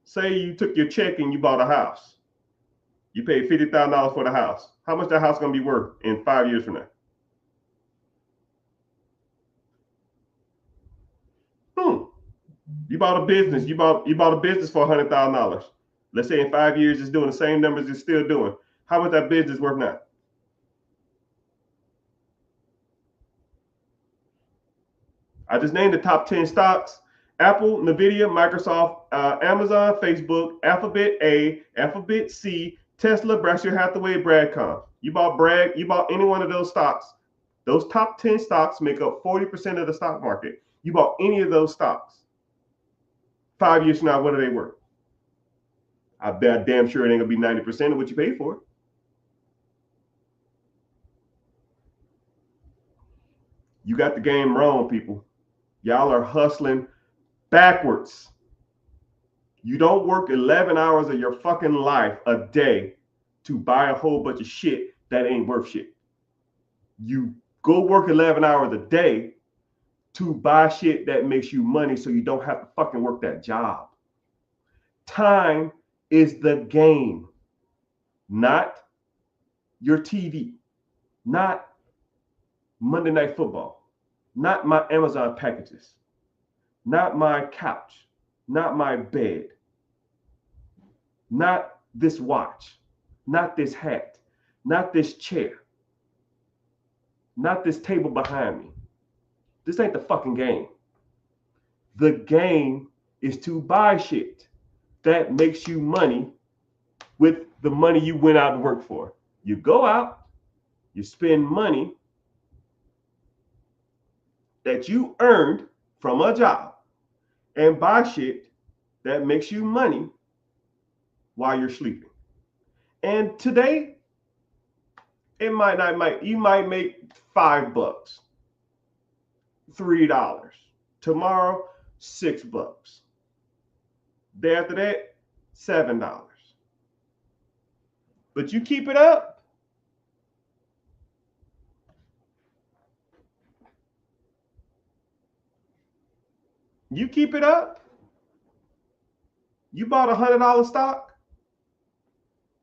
Say you took your check and you bought a house. You paid $50,000 for the house. How much that house going to be worth in 5 years from now? You bought a business. You bought a business for $100,000. Let's say in 5 years it's doing the same numbers it's still doing. How much that business worth now? I just named the top 10 stocks: Apple, Nvidia, Microsoft, Amazon, Facebook, Alphabet A, Alphabet C, Tesla, Berkshire Hathaway, Broadcom. You bought any one of those stocks. Those top 10 stocks make up 40% of the stock market. You bought any of those stocks. 5 years from now, what are they worth? I bet damn sure it ain't gonna be 90% of what you paid for it. You got the game wrong, people. Y'all are hustling backwards. You don't work 11 hours of your fucking life a day to buy a whole bunch of shit that ain't worth shit. You go work 11 hours a day to buy shit that makes you money so you don't have to fucking work that job. Time is the game, not your TV, not Monday Night Football, not my Amazon packages, not my couch, not my bed, not this watch, not this hat, not this chair, not this table behind me. This ain't the fucking game. The game is to buy shit that makes you money with the money you went out to work for. You go out, you spend money that you earned from a job and buy shit that makes you money while you're sleeping. And today, you might make $5, $3. Tomorrow, $6. Day after that, $7. But you keep it up, you keep it up. You bought $100 stock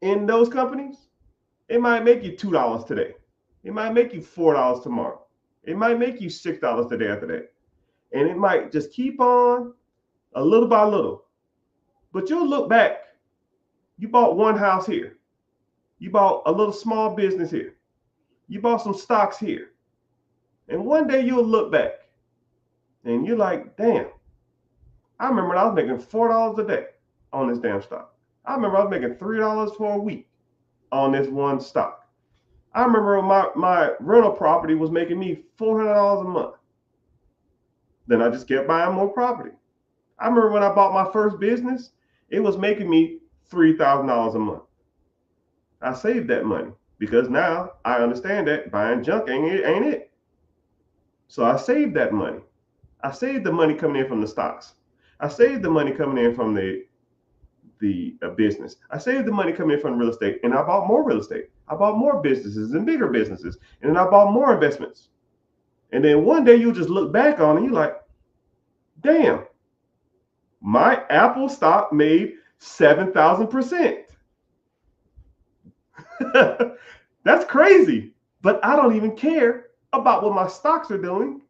in those companies. It might make you $2 today. It might make you $4 tomorrow. It might make you $6 the day after that. And it might just keep on a little by little. But you'll look back. You bought one house here. You bought a little small business here. You bought some stocks here. And one day you'll look back and you're like, damn, I remember I was making $4 a day on this damn stock. I remember I was making $3 for a week on this one stock. I remember my rental property was making me $400 a month. Then I just kept buying more property. I remember when I bought my first business, it was making me $3,000 a month. I saved that money because now I understand that buying junk ain't it. So I saved that money. I saved the money coming in from the stocks. I saved the money coming in from the business. I saved the money coming in from real estate, and I bought more real estate. I bought more businesses and bigger businesses, and then I bought more investments. And then one day you'll just look back on it and you're like, damn, my Apple stock made 7,000%. That's crazy. But I don't even care about what my stocks are doing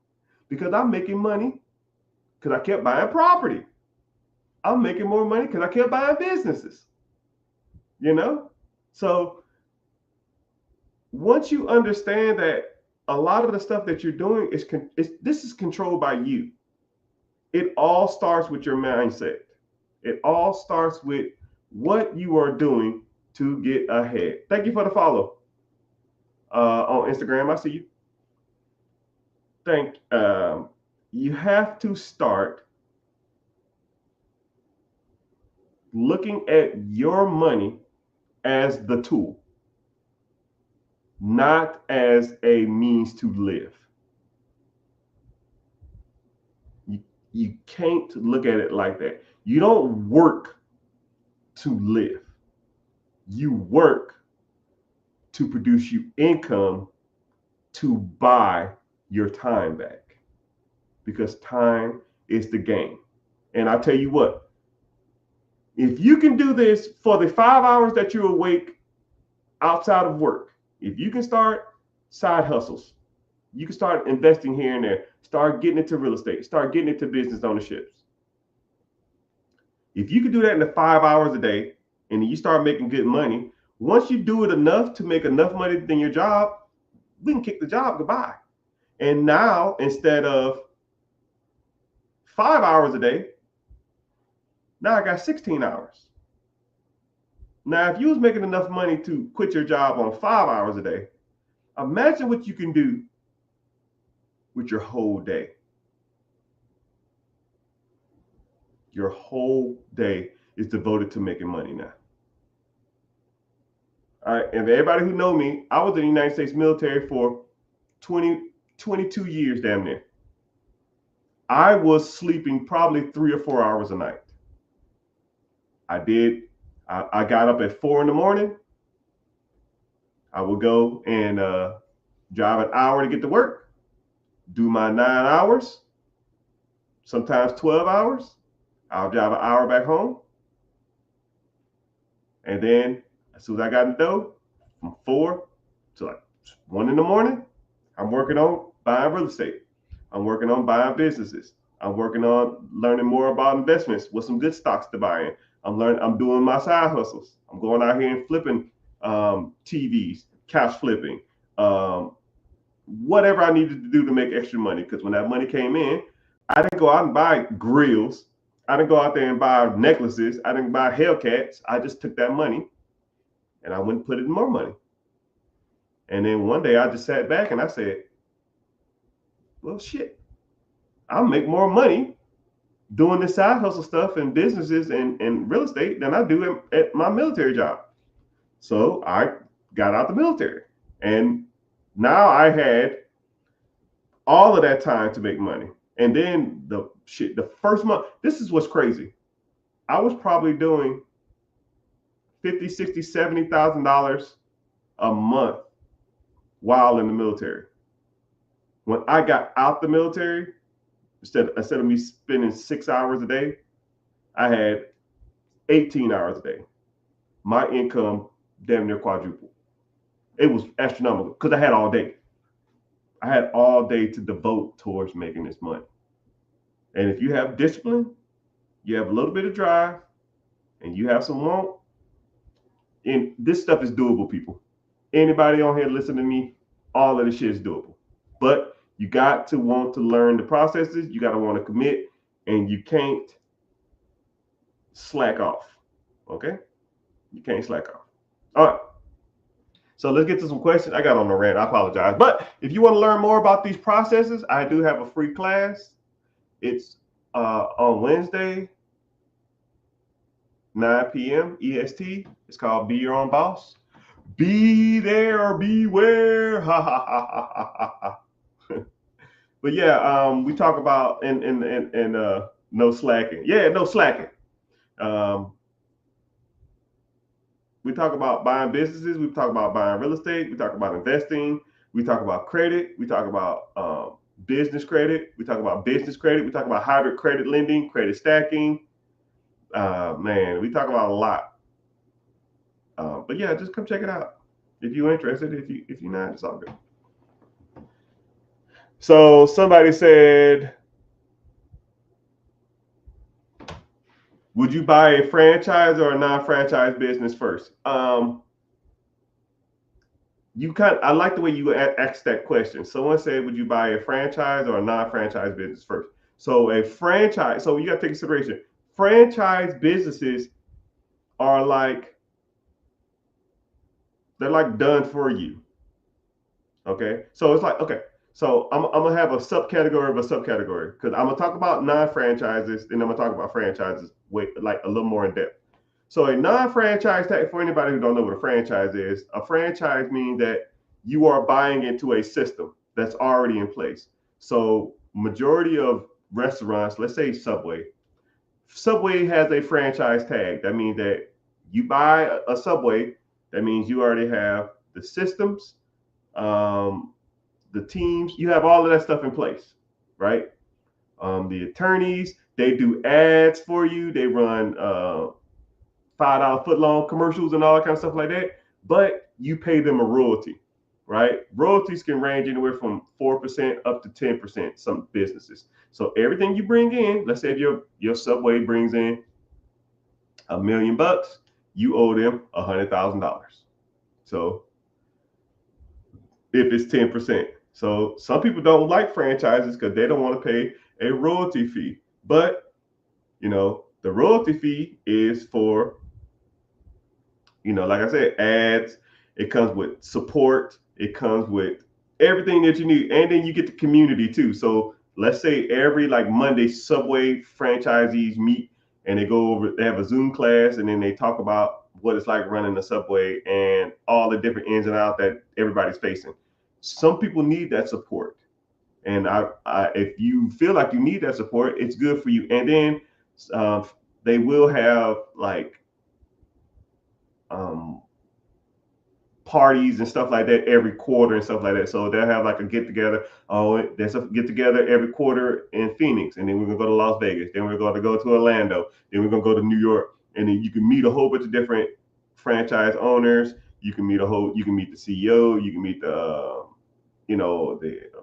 because I'm making money because I kept buying property. I'm making more money because I kept buying businesses. You know? So once you understand that a lot of the stuff that you're doing this is controlled by you. It all starts with your mindset. It all starts with what you are doing to get ahead. Thank you for the follow on Instagram. I see you. You have to start looking at your money as the tool, not as a means to live. You can't look at it like that. You don't work to live. You work to produce you income to buy your time back, because time is the game. And I tell you what, if you can do this for the 5 hours that you're awake outside of work, if you can start side hustles, you can start investing here and there, start getting into real estate, start getting into business ownerships. If you can do that in the 5 hours a day and you start making good money, once you do it enough to make enough money than your job, we can kick the job goodbye. And now, instead of 5 hours a day, now I got 16 hours. Now, if you was making enough money to quit your job on 5 hours a day, imagine what you can do with your whole day. Your whole day is devoted to making money now. All right, and everybody who know me, I was in the United States military for 22 years, damn near. I was sleeping probably 3 or 4 hours a night. I got up at 4 in the morning. I would go and drive an hour to get to work, do my 9 hours, sometimes 12 hours. I'll drive an hour back home. And then as soon as I got in the door, from 4 to like 1 in the morning, I'm working on buying real estate. I'm working on buying businesses. I'm working on learning more about investments, what some good stocks to buy in. I'm doing my side hustles. I'm going out here and flipping TVs, couch flipping, whatever I needed to do to make extra money. Because when that money came in, I didn't go out and buy grills. I didn't go out there and buy necklaces. I didn't buy Hellcats. I just took that money and I went and put it in more money. And then one day I just sat back and I said, well, shit, I'll make more money doing this side hustle stuff and businesses and real estate than I do at my military job. So I got out the military. And now I had all of that time to make money. And then the first month, this is what's crazy. I was probably doing 50, 60, $70,000 a month while in the military. When I got out the military, instead of me spending 6 hours a day, I had 18 hours a day. My income damn near quadrupled. It was astronomical because I had all day. I had all day to devote towards making this money. And if you have discipline, you have a little bit of drive, and you have some want, and this stuff is doable, people. Anybody on here listen to me, all of this shit is doable. But you got to want to learn the processes, you got to want to commit, and you can't slack off. Okay? You can't slack off. All right. So let's get to some questions. I got on the rant. I apologize. But if you want to learn more about these processes, I do have a free class. It's on Wednesday, 9 p.m. EST. It's called Be Your Own Boss. Be there or beware. Ha ha ha ha ha ha. But yeah, we talk about and no slacking. Yeah, no slacking. We talk about buying businesses. We talk about buying real estate. We talk about investing. We talk about credit. We talk about business credit. We talk about business credit. We talk about hybrid credit lending, credit stacking. Man, we talk about a lot. But yeah, just come check it out if you're interested. If you're not, it's all good. So somebody said, would you buy a franchise or a non-franchise business first? I like the way you asked that question. Someone said, would you buy a franchise or a non-franchise business first? So a franchise, so you got to take consideration. Franchise businesses are they're like done for you. Okay. So it's like, okay. So I'm gonna have a subcategory of a subcategory because I'm gonna talk about non-franchises and I'm gonna talk about franchises like a little more in depth. So a non-franchise tag, for anybody who don't know what a franchise is, a franchise means that you are buying into a system that's already in place. So majority of restaurants, let's say Subway has a franchise tag. That means that you buy a Subway, that means you already have the systems, the teams, you have all of that stuff in place, right? The attorneys, they do ads for you. They run $5 foot-long commercials and all that kind of stuff like that. But you pay them a royalty, right? Royalties can range anywhere from 4% up to 10%, some businesses. So everything you bring in, let's say if your Subway brings in $1 million, you owe them $100,000. So if it's 10%. So some people don't like franchises because they don't want to pay a royalty fee. But, the royalty fee is for, like I said, ads. It comes with support. It comes with everything that you need. And then you get the community too. So let's say every Monday, Subway franchisees meet and they have a Zoom class and then they talk about what it's like running the Subway and all the different ins and outs that everybody's facing. Some people need that support. And if you feel like you need that support, it's good for you. And then they will have parties and stuff like that every quarter and stuff like that. So they'll have a get together. Oh, there's a get together every quarter in Phoenix, and then we're gonna go to Las Vegas. Then we're going to go to Orlando. Then we're gonna go to New York, and then you can meet a whole bunch of different franchise owners. You can meet the CEO. You can meet the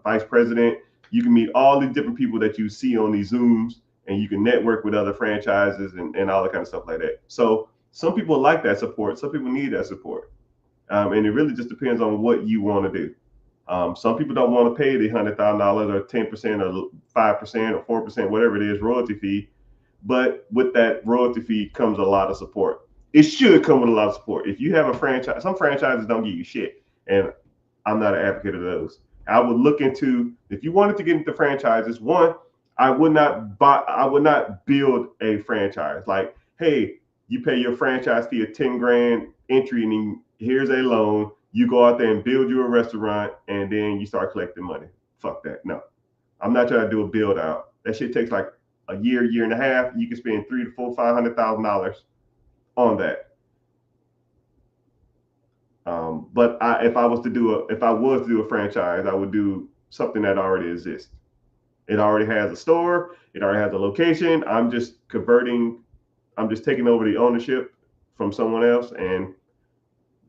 vice president. You can meet all these different people that you see on these Zooms, and you can network with other franchises and all that kind of stuff like that. So some people like that support. Some people need that support. And it really just depends on what you want to do. Some people don't want to pay the $100,000 or 10% or 5% or 4%, whatever it is, royalty fee. But with that royalty fee comes a lot of support. It should come with a lot of support. If you have a franchise, some franchises don't give you shit. And I'm not an advocate of those. I would look into, if you wanted to get into franchises, one, I would not buy. I would not build a franchise. Like, hey, you pay your franchise fee of 10 grand entry, and then here's a loan. You go out there and build you a restaurant, and then you start collecting money. Fuck that. No, I'm not trying to do a build out. That shit takes like a year, year and a half. You can spend $300 to $400,000, $500,000 on that. But if I was to do a franchise, I would do something that already exists. It already has a store. It already has a location. I'm just converting. I'm just taking over the ownership from someone else, and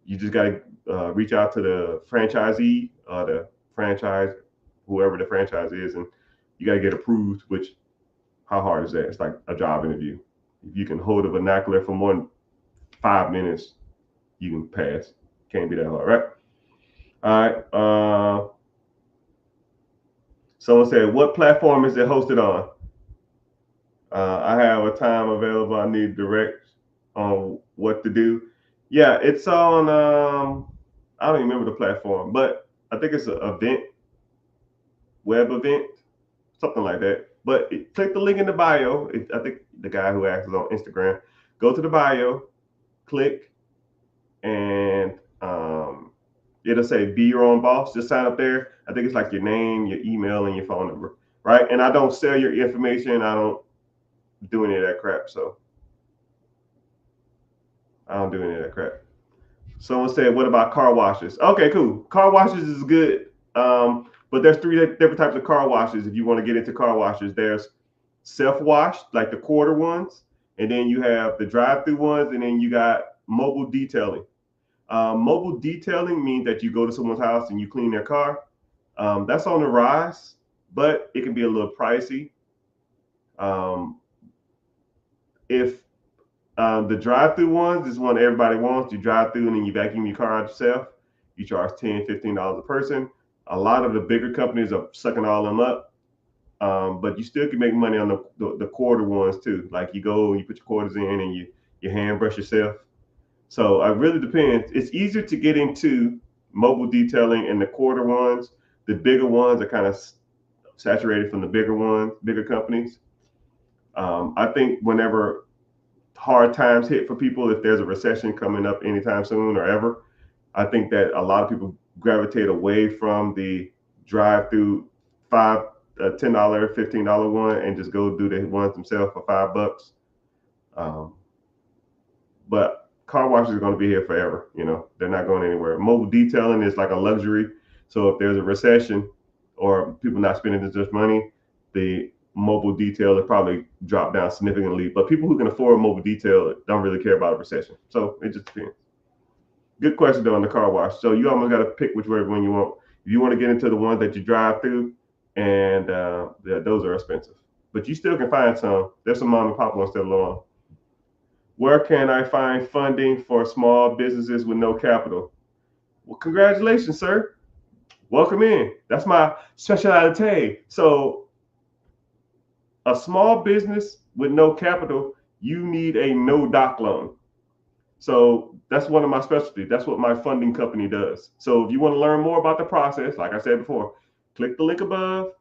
you just got to reach out to the franchisee, the franchise, whoever the franchise is, and you got to get approved. Which, how hard is that? It's like a job interview. If you can hold a vernacular for more than 5 minutes, you can pass. Can't be that hard, right? All right. Someone said, "What platform is it hosted on?" I have a time available. I need direct on what to do. Yeah, it's on. I don't even remember the platform, but I think it's an event, web event, something like that. But click the link in the bio. I think the guy who asked is on Instagram. Go to the bio, click, and it'll say "Be Your Own Boss." Just sign up there. I think it's like your name, your email, and your phone number, right? And I don't sell your information. I don't do any of that crap. So I don't do any of that crap. Someone said, "What about car washes?" Okay, cool. Car washes is good. But there's three different types of car washes. If you want to get into car washes, there's self-wash, like the quarter ones, and then you have the drive-through ones, and then you got mobile detailing. Mobile detailing means that you go to someone's house and you clean their car. That's on the rise, but it can be a little pricey. Um, if the drive-through ones is one everybody wants. You drive through and then you vacuum your car out yourself. You charge $10, $15 a person. A lot of the bigger companies are sucking all them up. But you still can make money on the quarter ones too. Like you go, you put your quarters in and you hand brush yourself. So it really depends. It's easier to get into mobile detailing and the quarter ones. The bigger ones are kind of saturated from the bigger companies. I think whenever hard times hit for people, if there's a recession coming up anytime soon or ever, I think that a lot of people gravitate away from the drive-through $10, $15 one and just go do the ones themselves for $5. But car washes are going to be here forever. They're not going anywhere. Mobile detailing is like a luxury. So if there's a recession or people not spending as much money, the mobile detail will probably drop down significantly. But people who can afford mobile detail don't really care about a recession. So it just depends. Good question though on the car wash. So you almost got to pick whichever one you want. If you want to get into the ones that you drive through, and those are expensive, but you still can find some. There's some mom and pop ones still along. Where can I find funding for small businesses with no capital? Well, congratulations, sir. Welcome in. That's my specialty. So a small business with no capital, you need a no doc loan. So that's one of my specialties. That's what my funding company does. So if you want to learn more about the process, like I said before, click the link above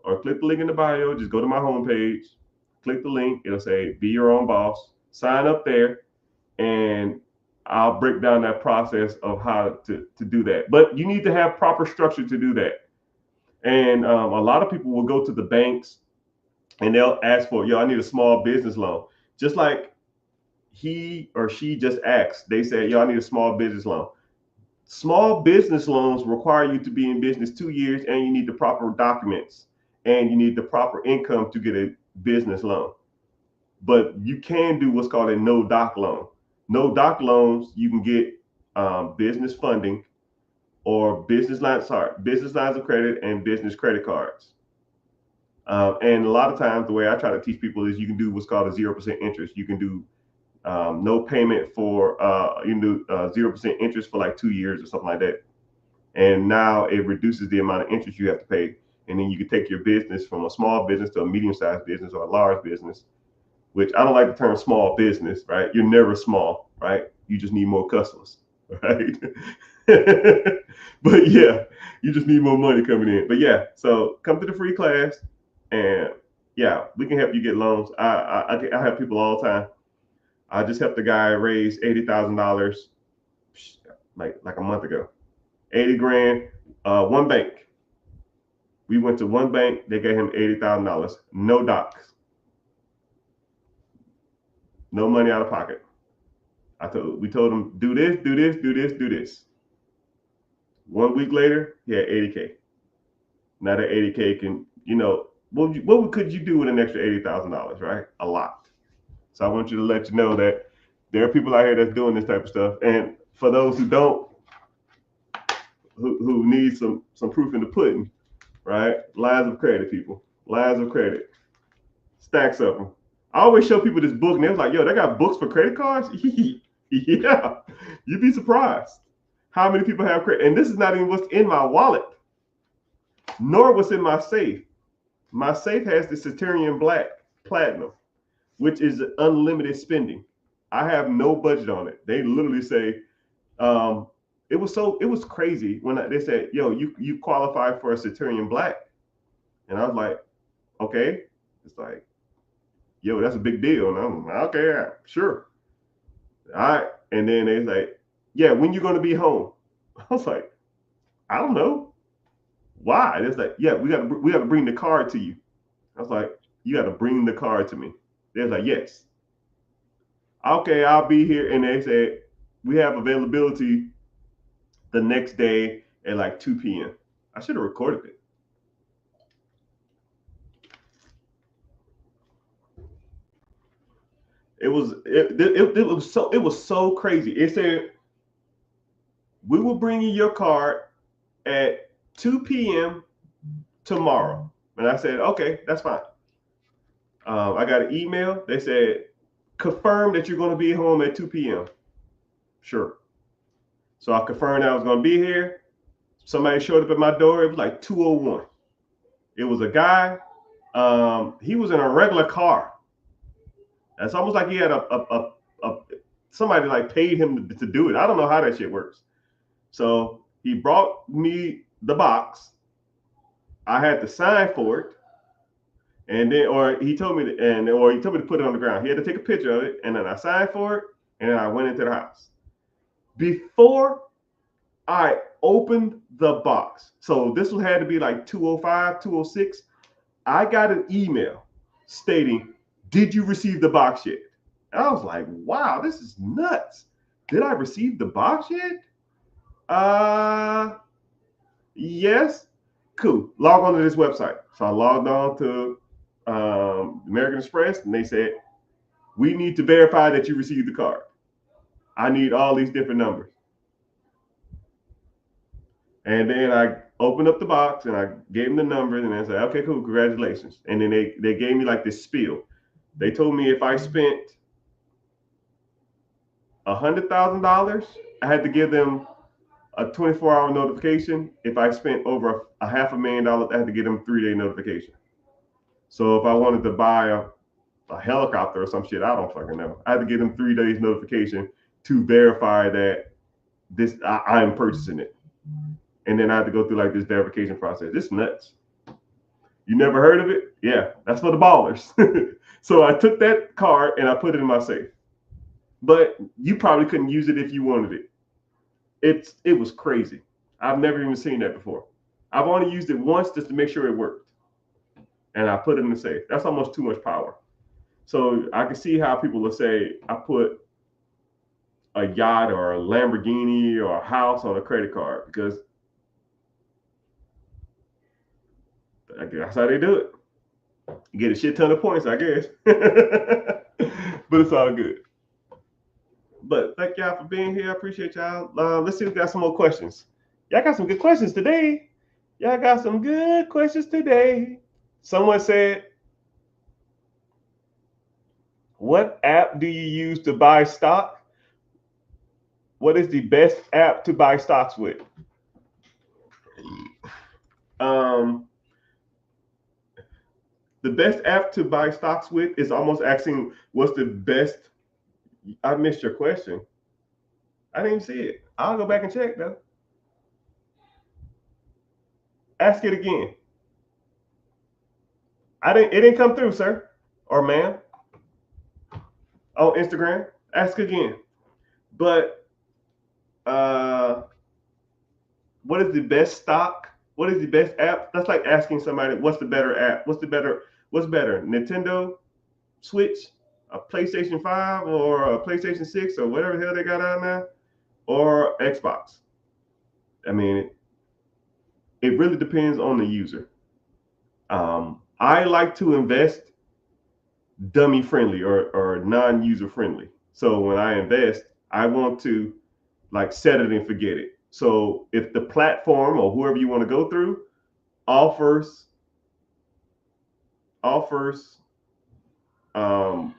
or click the link in the bio. Just go to my homepage, click the link. It'll say "Be Your Own Boss." Sign up there, and I'll break down that process of how to do that. But you need to have proper structure to do that. And a lot of people will go to the banks and they'll ask for, I need a small business loan. Just like he or she just asked, they said, I need a small business loan. Small business loans require you to be in business 2 years, and you need the proper documents, and you need the proper income to get a business loan. But you can do what's called a no doc loan. No doc loans, you can get business funding or business lines of credit and business credit cards. And a lot of times, the way I try to teach people is you can do what's called a 0% interest. You can do no payment for you can do 0% interest for like 2 years or something like that. And now it reduces the amount of interest you have to pay. And then you can take your business from a small business to a medium-sized business or a large business, which I don't like the term small business, right? You're never small, right? You just need more customers, right? But yeah, you just need more money coming in. But yeah, so come to the free class and Yeah, we can help you get loans. I help people all the time. I just helped a guy raise $80,000 like a month ago. 80 grand, one bank. We went to one bank. They gave him $80,000. No docs. No money out of pocket. We told him do this, do this, do this, do this. 1 week later, he had 80K. Now that 80K can, what could you do with an extra $80,000, right? A lot. So I want you to let you know that there are people out here that's doing this type of stuff. And for those who don't, who need some proof in the pudding, right? Lines of credit, people. Lines of credit. Stacks of them. I always show people this book, and they're like, yo, they got books for credit cards? Yeah. You'd be surprised how many people have credit. And this is not even what's in my wallet, nor what's in my safe. My safe has the Saturnian Black Platinum, which is unlimited spending. I have no budget on it. They literally say, it was crazy when they said, yo, you qualify for a Saturnian Black. And I was like, okay. It's like, yo, that's a big deal. And I'm like, okay, yeah, sure. All right. And then they like, yeah, when you gonna be home? I was like, I don't know. Why? And it's like, yeah, we got to bring the card to you. I was like, you got to bring the card to me. They're like, yes. Okay, I'll be here. And they said, we have availability the next day at like 2 p.m. I should have recorded it. It was so crazy. It said, we will bring you your card at 2 p.m. tomorrow. And I said, okay, that's fine. I got an email. They said, confirm that you're going to be home at 2 p.m. Sure. So I confirmed I was going to be here. Somebody showed up at my door. It was like 2:01. It was a guy. He was in a regular car. It's almost like he had a somebody like paid him to do it. I don't know how that shit works. So he brought me the box. I had to sign for it. And then, or he told me to put it on the ground. He had to take a picture of it, and then I signed for it, and then I went into the house. Before I opened the box, so this had to be like 2:05, 2:06. I got an email stating, "Did you receive the box yet?" And I was like, "Wow, this is nuts. Did I receive the box yet?" Yes. Cool. Log on to this website. So I logged on to American Express, and they said, we need to verify that you received the card. I need all these different numbers. And then I opened up the box and I gave them the numbers, and I said, okay, cool, congratulations. And then they gave me like this spiel. They told me if I spent $100,000, I had to give them a 24-hour notification. If I spent over $500,000, I had to give them a 3-day notification. So if I wanted to buy a helicopter or some shit, I don't fucking know. I had to give them 3 days notification to verify that I am purchasing it. And then I had to go through like this verification process. It's nuts. You never heard of it? Yeah, that's for the ballers. So I took that card and I put it in my safe. But you probably couldn't use it if you wanted it. It was crazy. I've never even seen that before. I've only used it once just to make sure it worked. And I put it in the safe. That's almost too much power. So I can see how people will say, I put a yacht or a Lamborghini or a house on a credit card, because that's how they do it. You get a shit ton of points, I guess. But it's all good. But thank y'all for being here. I appreciate y'all. Let's see if we got some more questions. Y'all got some good questions today. Someone said, what app do you use to buy stock? What is the best app to buy stocks with? The best app to buy stocks with is almost asking what's the best. I missed your question. I didn't see it. I'll go back and check though. Ask it again. It didn't come through, sir or ma'am, on Instagram. Ask again. But what is the best stock? What is the best app? That's like asking somebody, what's the better app? What's better? Nintendo Switch, a PlayStation 5 or a PlayStation 6 or whatever the hell they got out now, or Xbox. I mean, it really depends on the user. I like to invest dummy friendly or non-user friendly. So when I invest, I want to like set it and forget it. So if the platform or whoever you want to go through offers um,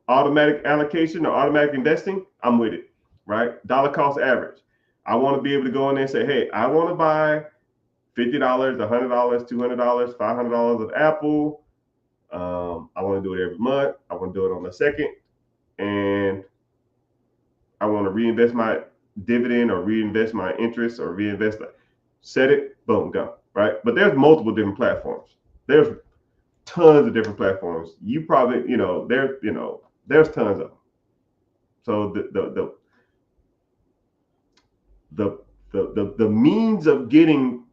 automatic allocation or automatic investing, I'm with it, right? Dollar cost average. I want to be able to go in there and say, hey, I want to buy $50, $100, $200, $500 of Apple. I want to do it every month. I want to do it on the second, and I want to reinvest my dividend or reinvest my interest or reinvest. Set it, boom, go, right? But there's multiple different platforms. There's tons of different platforms. You probably, there's tons of them. So the means of getting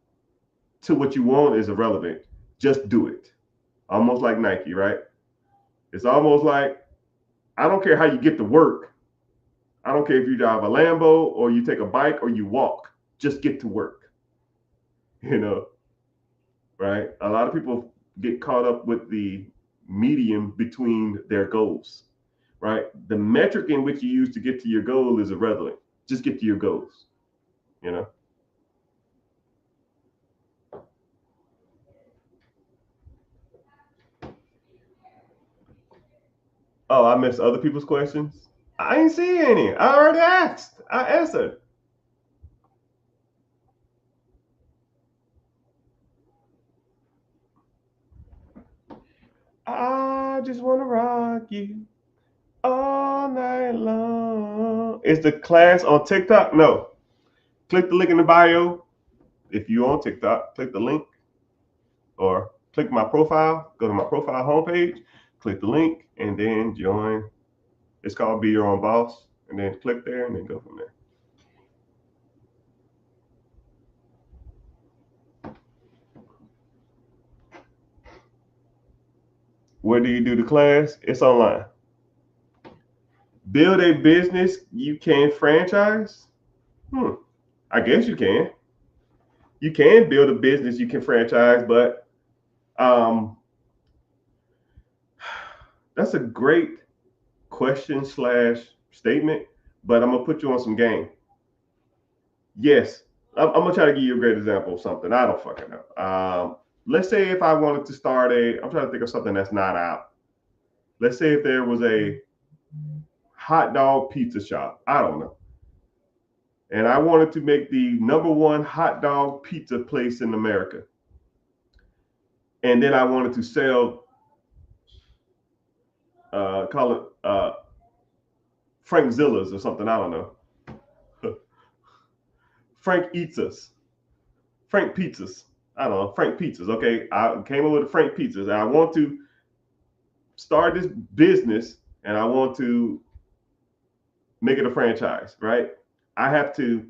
to what you want is irrelevant. Just do it. Almost like Nike, right? It's almost like, I don't care how you get to work. I don't care if you drive a Lambo or you take a bike or you walk. Just get to work. Right? A lot of people get caught up with the medium between their goals, right? The metric in which you use to get to your goal is irrelevant. Just get to your goals, Oh, I missed other people's questions. I ain't see any. I already asked. I answered. I just want to rock you all night long. Is the class on TikTok? No. Click the link in the bio. If you're on TikTok, click the link or click my profile. Go to my profile homepage, click the link, and then join. It's called Be Your Own Boss. And then click there and then go from there. Where do you do the class? It's online. Build a business you can franchise? I guess you can. You can build a business you can franchise, but that's a great question / statement, but I'm gonna put you on some game. Yes, I'm gonna try to give you a great example of something. I don't fucking know. Let's say if I wanted to start I'm trying to think of something that's not out. Let's say if there was a hot dog pizza shop. I don't know. And I wanted to make the #1 hot dog pizza place in America. And then I wanted to sell, call it Frank Zillas or something. I don't know. Frank Eats Us. Frank Pizzas. I don't know. Frank Pizzas. Okay. I came up with the Frank Pizzas. And I want to start this business and I want to make it a franchise, right? I have to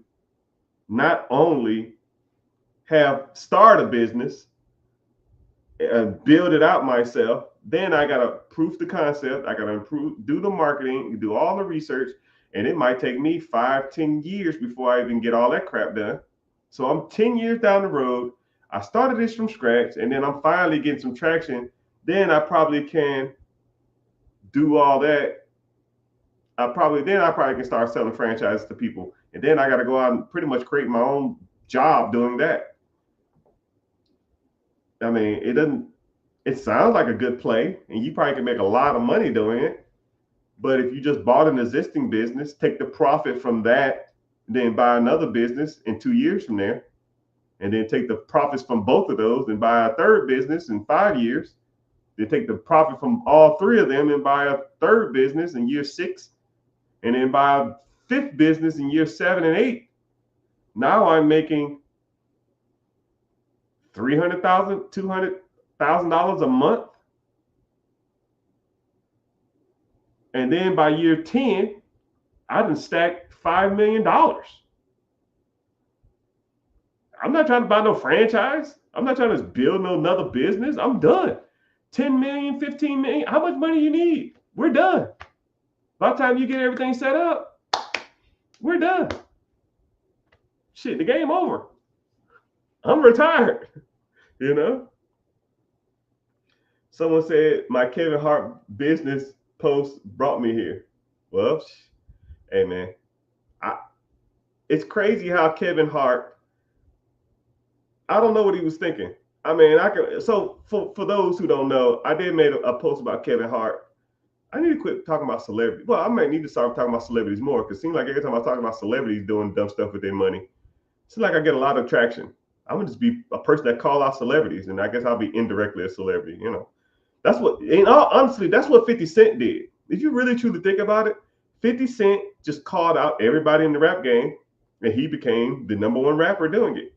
not only start a business and build it out myself, then I gotta proof the concept. I gotta do the marketing, do all the research, and it might take me 5-10 years before I even get all that crap done. So I'm 10 years down the road. I started this from scratch, and then I'm finally getting some traction. Then I probably can do all that. I probably can start selling franchises to people, and then I got to go out and pretty much create my own job doing that. I mean, it sounds like a good play, and you probably can make a lot of money doing it. But if you just bought an existing business, take the profit from that, then buy another business in 2 years from there, and then take the profits from both of those and buy a third business in 5 years, then take the profit from all three of them and buy a third business in year 6, and then buy a fifth business in year 7 and 8. Now I'm making $300,000, $1,000 a month. And then by year 10, I done stacked $5 million. I'm not trying to buy no franchise. I'm not trying to build no another business. I'm done. 10 million, 15 million. How much money you need? We're done. By the time you get everything set up, we're done. Shit, the game over. I'm retired. You know? Someone said my Kevin Hart business post brought me here. Well, hey man, it's crazy how Kevin Hart, I don't know what he was thinking. I mean, so for those who don't know, I did make a post about Kevin Hart. I need to quit talking about celebrities. Well, I might need to start talking about celebrities more, because it seems like every time I talk about celebrities doing dumb stuff with their money, it seems like I get a lot of traction. I'm gonna just be a person that call out celebrities, and I guess I'll be indirectly a celebrity. You know, that's what. In all honestly, that's what 50 Cent did. If you really truly think about it, 50 Cent just called out everybody in the rap game, and he became the #1 rapper doing it.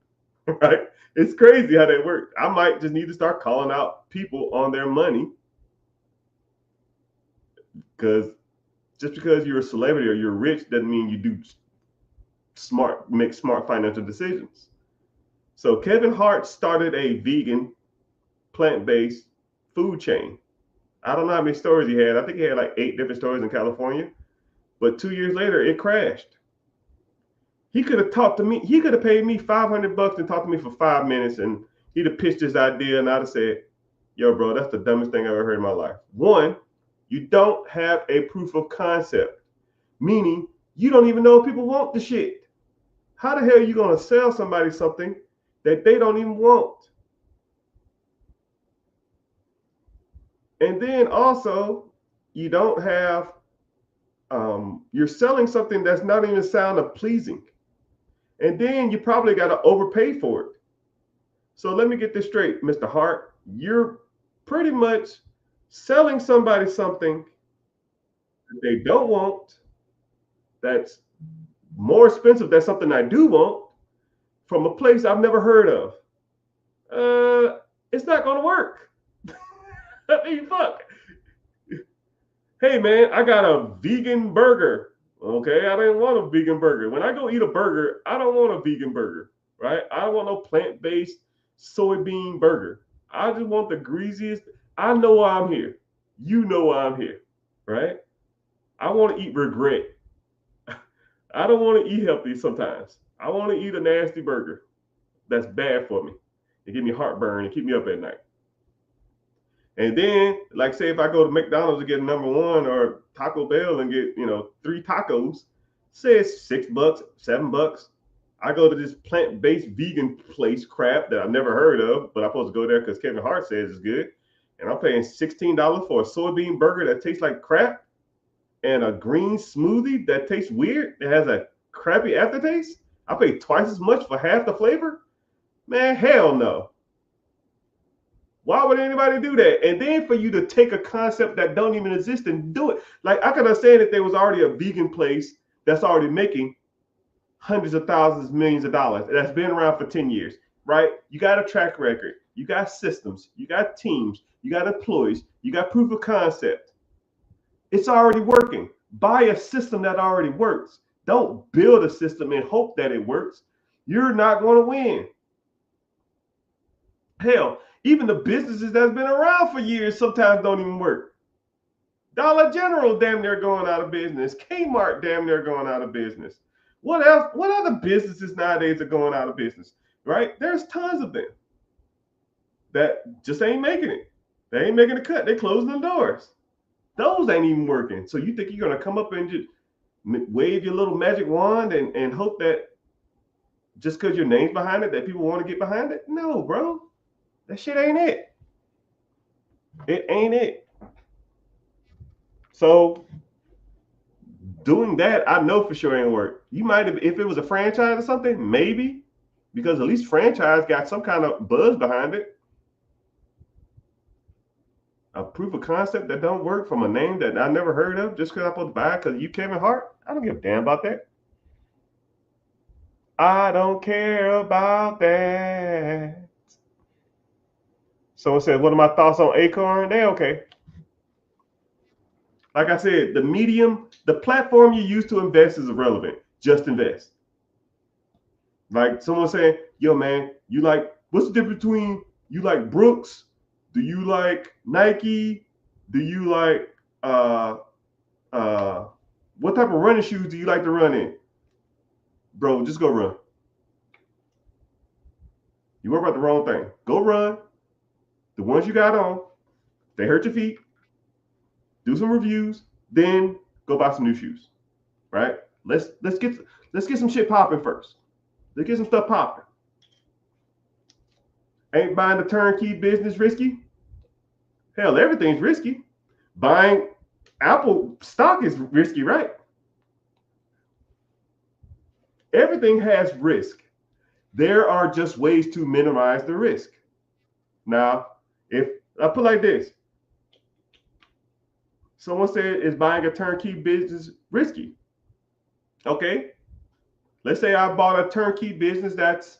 Right? It's crazy how that worked. I might just need to start calling out people on their money, because just because you're a celebrity or you're rich doesn't mean you make smart financial decisions. So Kevin Hart started a vegan, plant-based food chain. I don't know how many stores he had. I think he had like 8 different stores in California. But 2 years later, it crashed. He could have talked to me. He could have paid me $500 and talked to me for 5 minutes, and he'd have pitched his idea, and I'd have said, "Yo, bro, that's the dumbest thing I've ever heard in my life." One, you don't have a proof of concept, meaning you don't even know if people want the shit. How the hell are you going to sell somebody something that they don't even want? And then also, you don't have, you're selling something that's not even sound pleasing. And then you probably got to overpay for it. So let me get this straight, Mr. Hart. You're pretty much selling somebody something that they don't want, that's more expensive than something I do want, from a place I've never heard of. It's not going to work. I mean, fuck. Hey, man, I got a vegan burger. Okay, I didn't want a vegan burger. When I go eat a burger, I don't want a vegan burger, right? I don't want no plant-based soybean burger. I just want the greasiest. I know why I'm here. You know why I'm here, right? I want to eat regret. I don't want to eat healthy sometimes. I want to eat a nasty burger that's bad for me. It give me heartburn and keep me up at night. And then, like, say if I go to McDonald's to get a #1, or Taco Bell and get, 3 tacos, say it's $6, $7. I go to this plant-based vegan place crap that I've never heard of, but I'm supposed to go there because Kevin Hart says it's good. And I'm paying $16 for a soybean burger that tastes like crap, and a green smoothie that tastes weird, that has a crappy aftertaste. I pay twice as much for half the flavor. Man, hell no. Why would anybody do that? And then for you to take a concept that don't even exist and do it. Like, I could understand that there was already a vegan place that's already making hundreds of thousands, millions of dollars, that's been around for 10 years, right? You got a track record, you got systems, you got teams, you got employees, you got proof of concept. It's already working. Buy a system that already works. Don't build a system and hope that it works. You're not going to win. Hell, even the businesses that's been around for years sometimes don't even work. Dollar General damn near going out of business. Kmart damn near going out of business. What else? What other businesses nowadays are going out of business? Right? There's tons of them that just ain't making it. They ain't making the cut. They closing the doors. Those ain't even working. So you think you're gonna come up and just wave your little magic wand and hope that just because your name's behind it that people want to get behind it? No, bro. That shit ain't it. It ain't it. So doing that, I know for sure ain't work. You might have, if it was a franchise or something, maybe, because at least franchise got some kind of buzz behind it. A proof of concept that don't work from a name that I never heard of just because I'm supposed to buy it because you Kevin Hart. I don't give a damn about that. I don't care about that. Someone said, what are my thoughts on Acorn? They okay. Like I said, the platform you use to invest is irrelevant. Just invest. Like someone saying, yo, man, what's the difference between you like Brooks? Do you like Nike? Do you like what type of running shoes do you like to run in? Bro, just go run. You worry about the wrong thing. Go run. The ones you got on, they hurt your feet. Do some reviews, then go buy some new shoes. Right? Let's get some shit popping first. Let's get some stuff popping. Ain't buying the turnkey business risky? Hell, everything's risky. Buying Apple stock is risky, right? Everything has risk. There are just ways to minimize the risk. Now, if I put it like this, someone said, is buying a turnkey business risky? Okay. Let's say I bought a turnkey business that's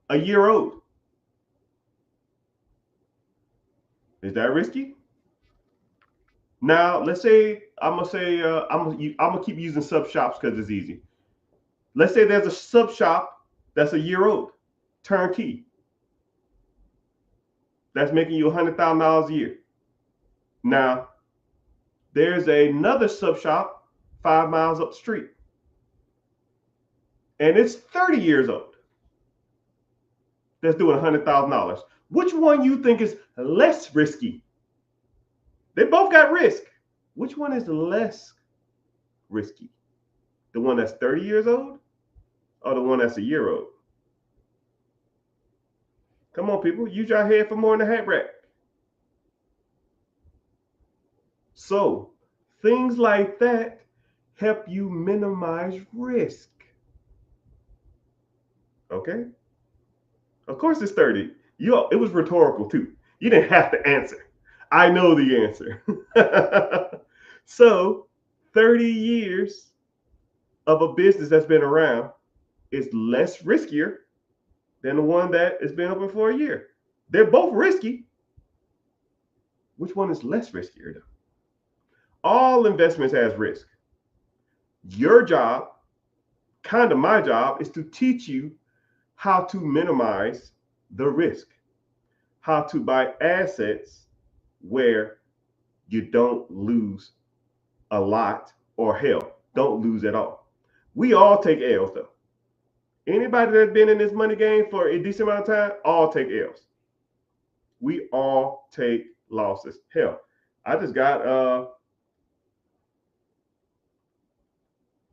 a year old. Is that risky? Now, let's say I'm gonna keep using sub shops because it's easy. Let's say there's a sub shop that's a year old, turnkey, that's making you $100,000 a year. Now, there's another sub shop 5 miles up the street, and it's 30 years old. That's doing $100,000. Which one you think is less risky? They both got risk. Which one is less risky? The one that's 30 years old or the one that's a year old? Come on, people. Use your head for more than a hat rack. So, things like that help you minimize risk. Okay? Of course it's 30. It was rhetorical too. You didn't have to answer. I know the answer. So, 30 years of a business that's been around is less riskier than the one that has been open for a year. They're both risky. Which one is less riskier though? All investments has risk. Your job, kind of my job, is to teach you how to minimize the risk, how to buy assets where you don't lose a lot, or hell, don't lose at all. We all take L's though. Anybody that's been in this money game for a decent amount of time, all take L's. We all take losses. Hell, I just got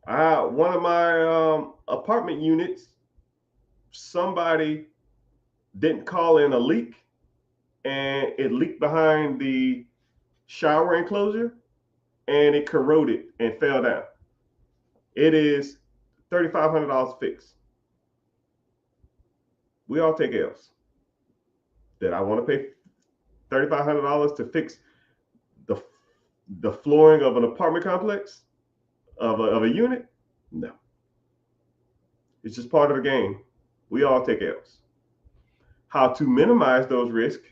one of my apartment units, somebody didn't call in a leak, and it leaked behind the shower enclosure, and it corroded and fell down. It is $3,500 fixed. We all take L's. Did I want to pay $3,500 to fix the flooring of an apartment complex, of a unit? No. It's just part of the game. We all take L's. How to minimize those risks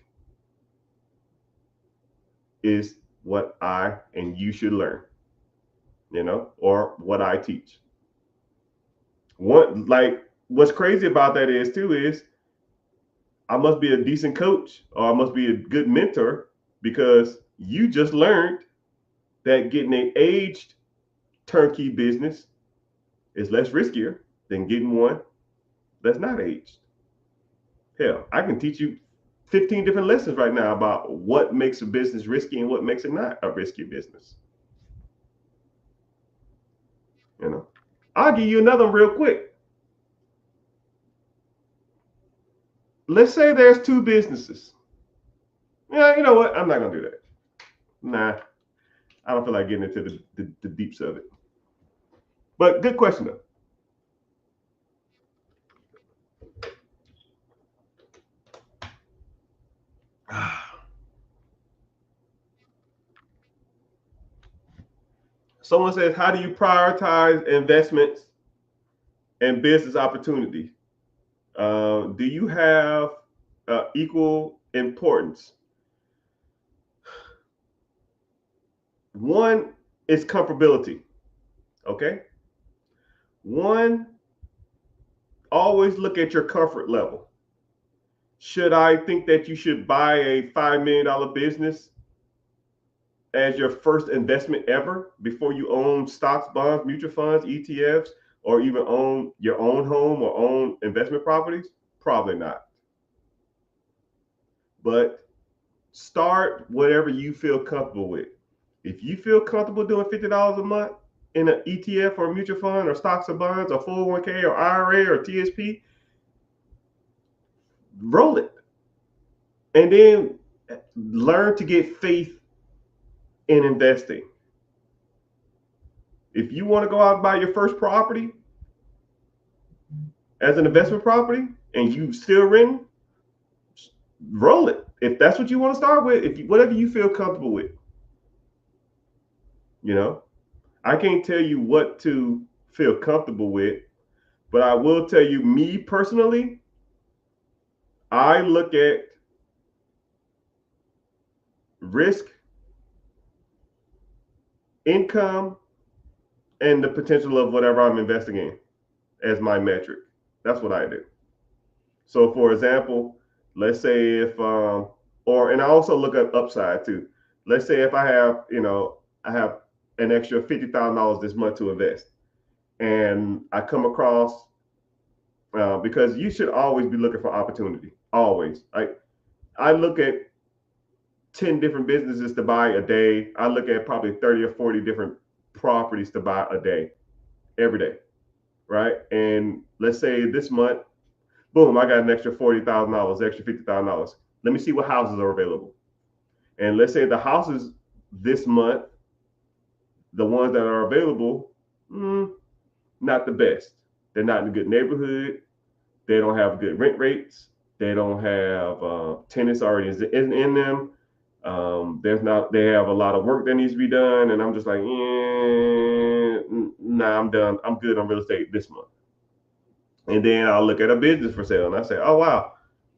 is what I and you should learn, or what I teach. What's crazy about that is I must be a decent coach, or I must be a good mentor, because you just learned that getting an aged turnkey business is less riskier than getting one that's not aged. Hell, I can teach you 15 different lessons right now about what makes a business risky and what makes it not a risky business. I'll give you another one real quick. Let's say there's two businesses. Yeah, you know what? I'm not going to do that. Nah, I don't feel like getting into the deeps of it. But good question, though. Someone says, how do you prioritize investments and business opportunities? Do you have equal importance. One is comfortability. Okay. One, always look at your comfort level. Should I think that you should buy a $5 million business as your first investment ever before you own stocks, bonds, mutual funds, ETFs, or even own your own home or own investment properties? Probably not. But start whatever you feel comfortable with. If you feel comfortable doing $50 a month in an ETF or a mutual fund or stocks or bonds or 401k or IRA or TSP, roll it. And then learn to get faith in investing. If you want to go out and buy your first property as an investment property and you still renting, roll it. If that's what you want to start with, whatever you feel comfortable with. You know, I can't tell you what to feel comfortable with, but I will tell you, me personally, I look at risk, income, and the potential of whatever I'm investing in as my metric. That's what I do. So, for example, let's say if, and I also look at upside too. Let's say if I have, I have an extra $50,000 this month to invest, and I come across, because you should always be looking for opportunity. Always. I look at 10 different businesses to buy a day. I look at probably 30 or 40 different properties to buy a day, every day, right? And let's say this month, boom, I got an extra $40,000, extra $50,000. Let me see what houses are available. And let's say the houses this month, the ones that are available, not the best. They're not in a good neighborhood. They don't have good rent rates. They don't have tenants already in them. They have a lot of work that needs to be done. And I'm just like, nah, I'm done. I'm good on real estate this month. And then I'll look at a business for sale and I say, oh, wow,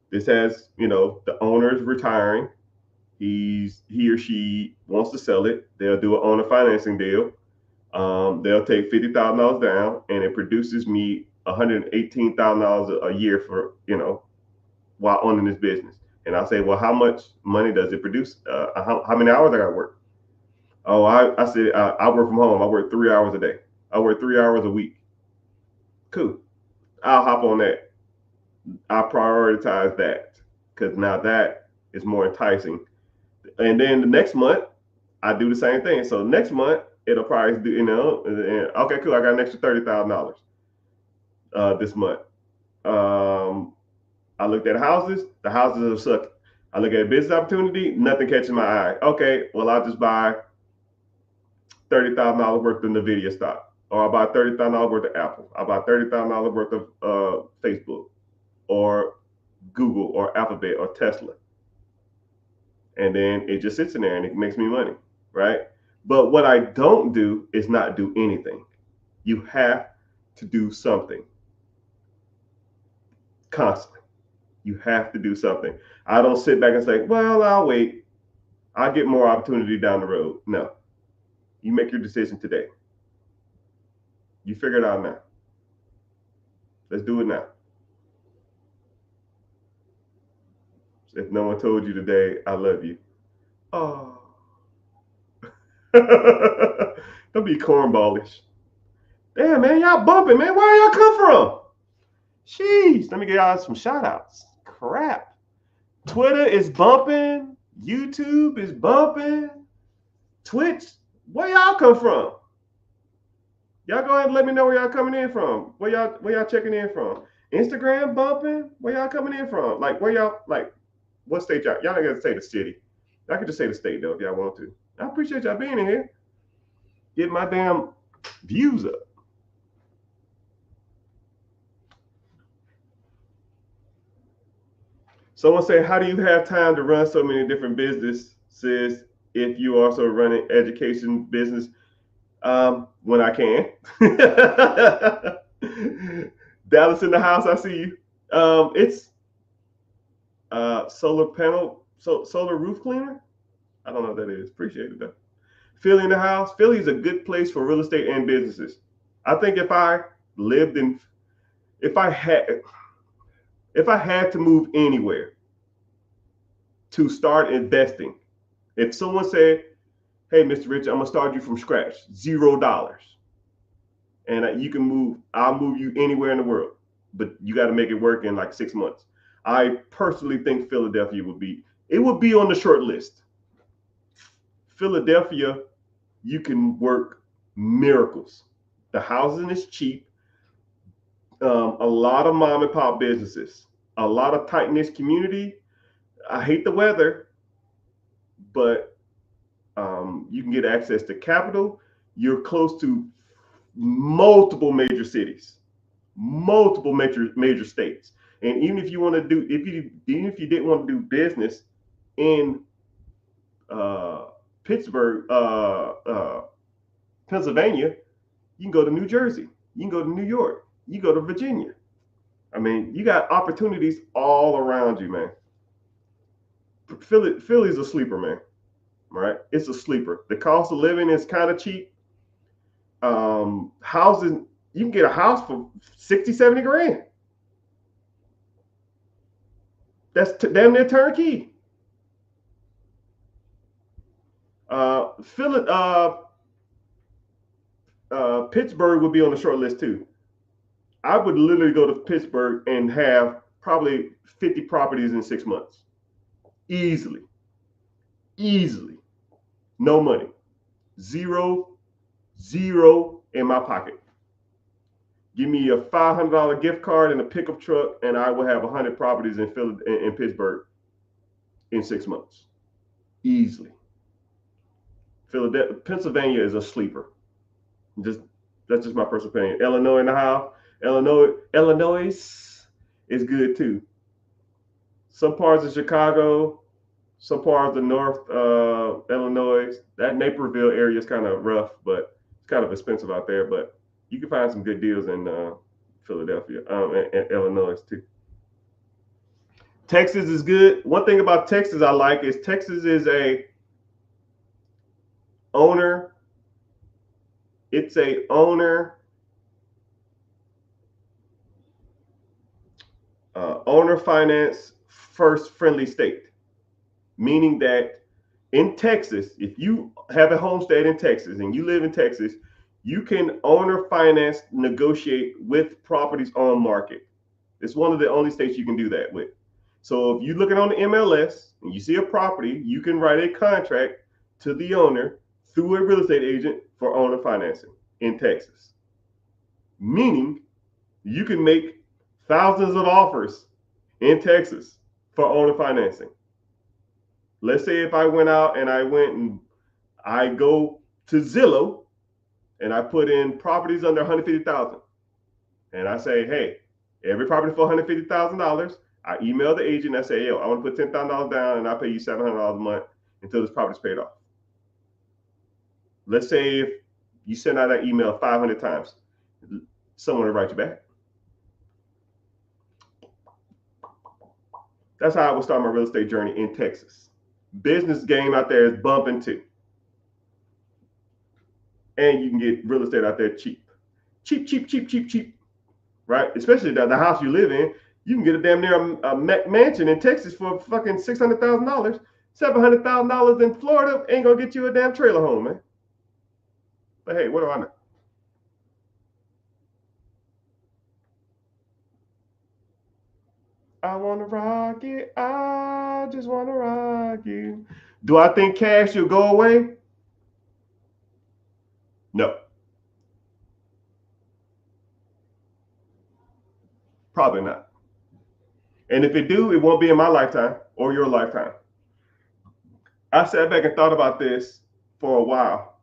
this has, the owner is retiring. He or she wants to sell it. They'll do an owner financing deal. They'll take $50,000 down and it produces me $118,000 a year for, while owning this business. And I'll say, well, how much money does it produce? How many hours I got to work? Oh, I said, I work from home. I work 3 hours a day. I work 3 hours a week. Cool. I'll hop on that. I prioritize that because now that is more enticing. And then the next month, I do the same thing. So next month, it'll probably do, okay, cool. I got an extra $30,000 this month. I looked at houses. The houses are sucking. I look at a business opportunity. Nothing catches my eye. Okay, well, I'll just buy $30,000 worth of NVIDIA stock. Or I'll buy $30,000 worth of Apple. I'll buy $30,000 worth of Facebook or Google or Alphabet or Tesla. And then it just sits in there and it makes me money, right? But what I don't do is not do anything. You have to do something constantly. You have to do something. I don't sit back and say, well, I'll wait. I'll get more opportunity down the road. No. You make your decision today. You figure it out now. Let's do it now. If no one told you today, I love you. Oh. Don't be cornballish. Damn, man, y'all bumping, man. Where y'all come from? Jeez, let me get y'all some shout outs. Crap. Twitter is bumping. YouTube is bumping. Twitch, where y'all come from? Y'all go ahead and let me know where y'all coming in from. Where y'all checking in from? Instagram bumping? Where y'all coming in from? Like, where y'all, like, what state y'all? Y'all not gonna say the city. Y'all can just say the state though if y'all want to. I appreciate y'all being in here. Get my damn views up. Someone say, how do you have time to run so many different businesses if you also running education business? When I can. Dallas in the house, I see you. solar roof cleaner. I don't know what that is. Appreciate it though. Philly in the house. Philly is a good place for real estate and businesses. I think lived in, if I had, if I had to move anywhere to start investing, if someone said, "Hey, Mr. Rich, I'm gonna start you from scratch, $0, and you can move. I'll move you anywhere in the world, but you got to make it work in like 6 months." I personally think Philadelphia would be. It would be on the short list. Philadelphia, you can work miracles. The housing is cheap. A lot of mom and pop businesses, a lot of tight knit community. I hate the weather, but you can get access to capital. You're close to multiple major cities, multiple major states, and even if you want to do, even if you didn't want to do business in Pittsburgh, Pennsylvania, you can go to New Jersey, you can go to New York, you go to Virginia. I mean, you got opportunities all around you, man. Philly's a sleeper, man. Right? It's a sleeper. The cost of living is kind of cheap. Housing, you can get a house for 60, 70 grand. That's damn near turnkey. Philly, Pittsburgh would be on the short list too. I would literally go to Pittsburgh and have probably 50 properties in 6 months. Easily. No money. Zero in my pocket. Give me a $500 gift card and a pickup truck, and I will have 100 properties in Pittsburgh in 6 months. Easily. Pennsylvania is a sleeper. That's just my personal opinion. Illinois in the house. Illinois is good too. Some parts of Chicago, some parts of North Illinois. That Naperville area is kind of rough, but it's kind of expensive out there. But you can find some good deals in Philadelphia and Illinois too. Texas is good. One thing about Texas I like is Texas is a owner. It's a owner finance first friendly state, meaning that in Texas, if you have a homestead in Texas and you live in Texas, you can owner finance negotiate with properties on market. It's one of the only states you can do that with. So if you're looking on the MLS and you see a property, you can write a contract to the owner through a real estate agent for owner financing in Texas. Meaning you can make thousands of offers in Texas for owner financing. Let's say if I went out and I go to Zillow and I put in properties under 150,000, and I say, hey, every property for $150,000. I email the agent. I say, yo, I want to put $10,000 down, and I pay you $700 a month until this property's paid off. Let's say if you send out that email 500 times, someone will write you back. That's how I would start my real estate journey in Texas. Business game out there is bumping too. And you can get real estate out there cheap. Cheap. Right? Especially the house you live in. You can get a damn near a mansion in Texas for fucking $600,000. $700,000 in Florida ain't gonna get you a damn trailer home, man. But hey, what do I know? I wanna rock it. I just wanna rock you. Do I think cash will go away? No. Probably not. And if it do, it won't be in my lifetime or your lifetime. I sat back and thought about this for a while.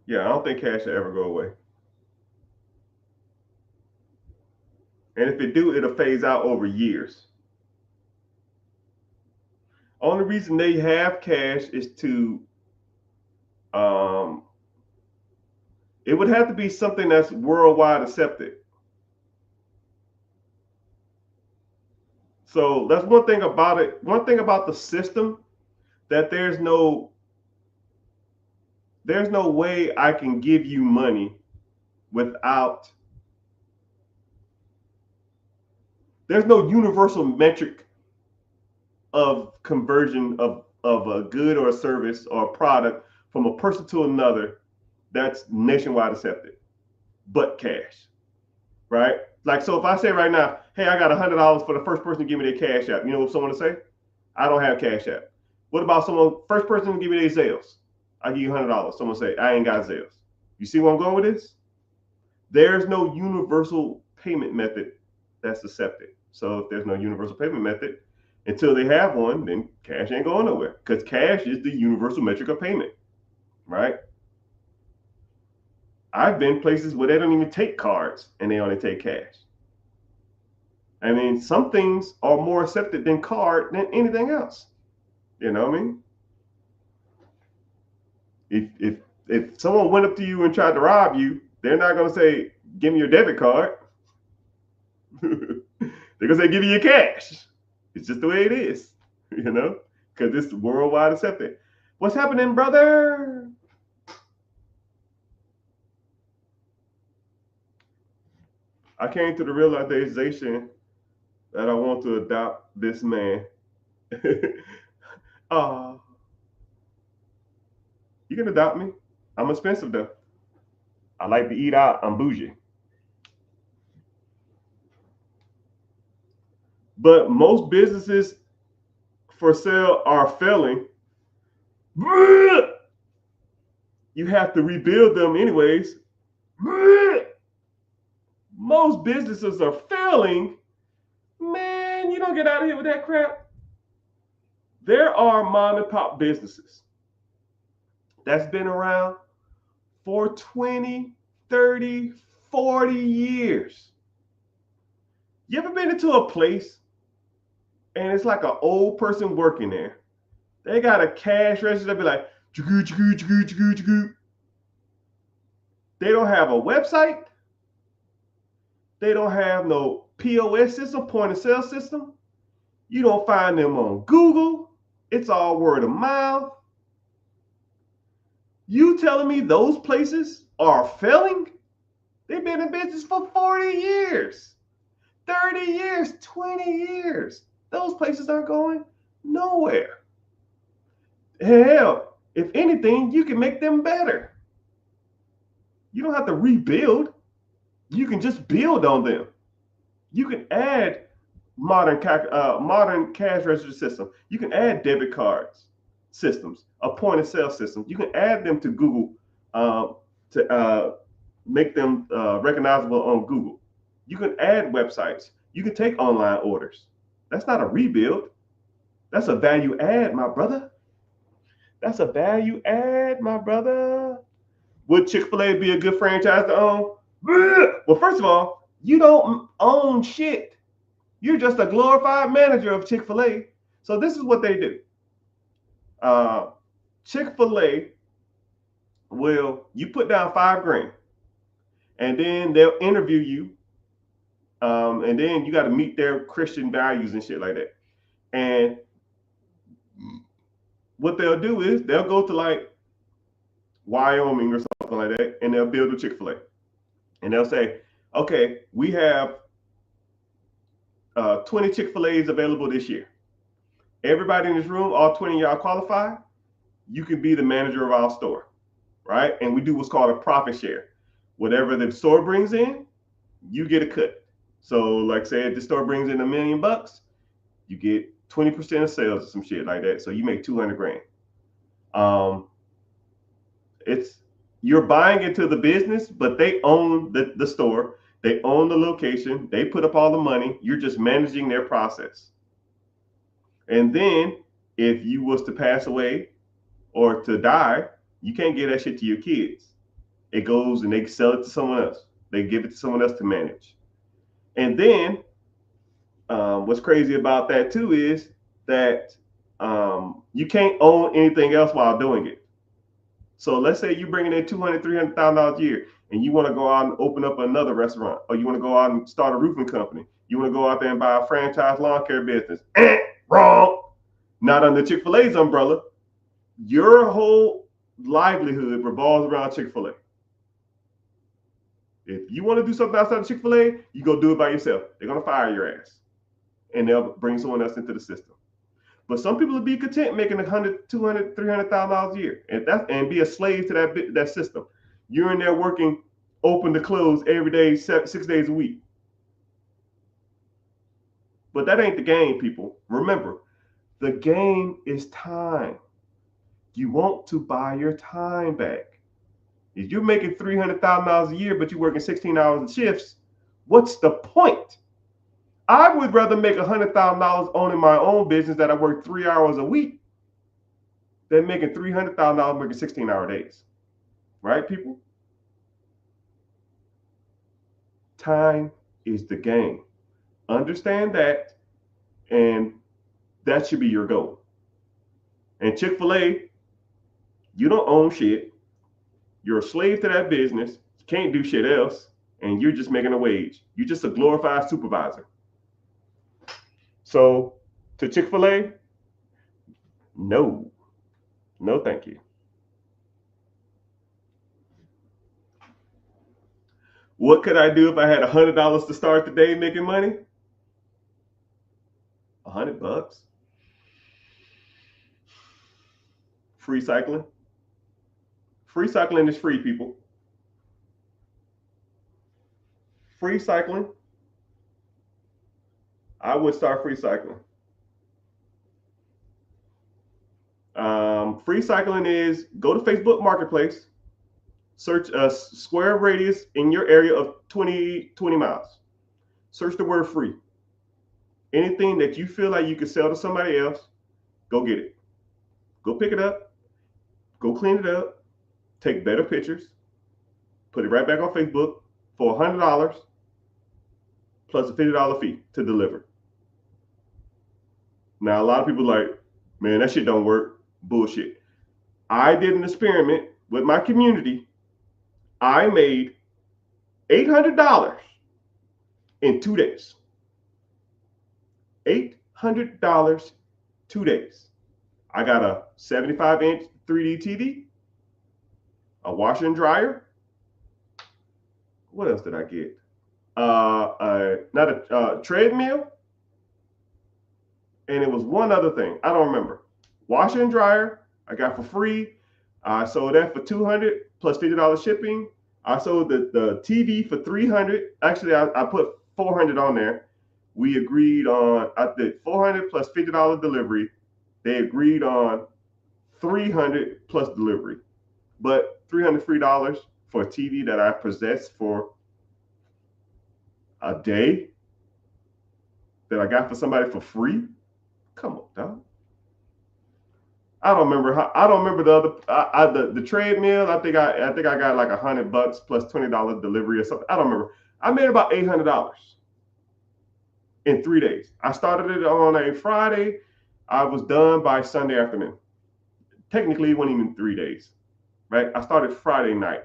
Yeah, I don't think cash will ever go away. And if it do, it'll phase out over years. Only reason they have cash is to, it would have to be something that's worldwide accepted. So that's one thing about it. One thing about the system, that there's no way I can give you money without, there's no universal metric of conversion of a good or a service or a product from a person to another that's nationwide accepted, but cash, right? Like, so if I say right now, hey, I got $100 for the first person to give me their cash app, you know what someone will say? I don't have cash app. What about someone, first person to give me their Zales? I give you $100. Someone say, I ain't got Zales. You see where I'm going with this? There's no universal payment method that's accepted. So if there's no universal payment method, until they have one, then cash ain't going nowhere, because cash is the universal metric of payment, right? I've been places where they don't even take cards and they only take cash. I mean, some things are more accepted than card than anything else. You know what I mean? If someone went up to you and tried to rob you, they're not gonna say, "Give me your debit card." They're gonna say, "Give me your cash." It's just the way it is, you know, because it's worldwide accepted. What's happening, brother? I came to the realization that I want to adopt this man. uh, you can adopt me. I'm expensive though. I like to eat out. I'm bougie. But most businesses for sale are failing. You have to rebuild them anyways. Most businesses are failing. Man, you don't get out of here with that crap. There are mom and pop businesses that's been around for 20, 30, 40 years. You ever been into a place and it's like an old person working there? They got a cash register that be like, chugoo, chugoo, chugoo, chugoo, chugoo. They don't have a website. They don't have no POS system, point of sale system. You don't find them on Google. It's all word of mouth. You telling me those places are failing? They've been in business for 40 years, 30 years, 20 years. Those places aren't going nowhere. Hell, if anything, you can make them better. You don't have to rebuild. You can just build on them. You can add modern cash register system. You can add debit cards systems, a point of sale system. You can add them to Google to make them recognizable on Google. You can add websites. You can take online orders. That's not a rebuild. That's a value add, my brother. That's a value add, my brother. Would Chick-fil-A be a good franchise to own? Well, first of all, you don't own shit. You're just a glorified manager of Chick-fil-A. So this is what they do. Chick-fil-A you put down $5,000, and then they'll interview you, and then you got to meet their Christian values and shit like that. And what they'll do is they'll go to like Wyoming or something like that, and they'll build a Chick-fil-A, and they'll say, okay, we have 20 Chick-fil-A's available this year. Everybody in this room, all 20 of y'all qualify. You can be the manager of our store, right? And we do what's called a profit share. Whatever the store brings in, you get a cut. So, like, say if the store brings in $1 million, you get 20% of sales or some shit like that. So you make $200,000. You're buying into the business, but they own the store. They own the location. They put up all the money. You're just managing their process. And then if you was to pass away or to die, you can't give that shit to your kids. It goes and they sell it to someone else. They give it to someone else to manage. And then what's crazy about that too is that you can't own anything else while doing it. So let's say you're bringing in $200,000, $300,000 a year, and you want to go out and open up another restaurant, or you want to go out and start a roofing company, you want to go out there and buy a franchise lawn care business, wrong. Not under Chick-fil-A's umbrella. Your whole livelihood revolves around Chick-fil-A. If you want to do something outside of Chick-fil-A, you go do it by yourself. They're going to fire your ass, and they'll bring someone else into the system. But some people will be content making $100,000, $200,000, $300,000 a year, and be a slave to that system. You're in there working open to close every day, 6 days a week. But that ain't the game, people. Remember, the game is time. You want to buy your time back. If you're making $300,000 a year, but you're working 16 hours of shifts, what's the point? I would rather make $100,000 owning my own business that I work 3 hours a week than making $300,000 working 16-hour days. Right, people? Time is the game. Understand that, and that should be your goal. And Chick-fil-A, you don't own shit. You're a slave to that business. You can't do shit else, and you're just making a wage. You're just a glorified supervisor. So, to Chick-fil-A, no, thank you. What could I do if I had $100 to start the day making money? $100. Free cycling. Free cycling is free, people. Free cycling. I would start free cycling. Free cycling is go to Facebook Marketplace, search a square radius in your area of 20 miles. Search the word free. Anything that you feel like you could sell to somebody else, go get it. Go pick it up. Go clean it up. Take better pictures. Put it right back on Facebook for $100 plus a $50 fee to deliver. Now, a lot of people are like, man, that shit don't work. Bullshit. I did an experiment with my community. I made $800 in 2 days. $800 2 days. I got a 75-inch 3D TV, a washer and dryer. What else did I get? Not a treadmill, and it was one other thing. I don't remember. Washer and dryer, I got for free. I sold that for $200 plus $50 shipping. I sold the TV for $300. Actually, I put $400 on there. We agreed on, I did $400 plus $50 delivery. They agreed on $300 plus delivery. But $300 free dollars for a TV that I possessed for a day that I got for somebody for free? Come on, dog. I don't remember the other the treadmill. I think I got like $100 plus $20 delivery or something. I don't remember. I made about $800 in 3 days. I started it on a Friday. I was done by Sunday afternoon. Technically, it wasn't even 3 days, right? I started Friday night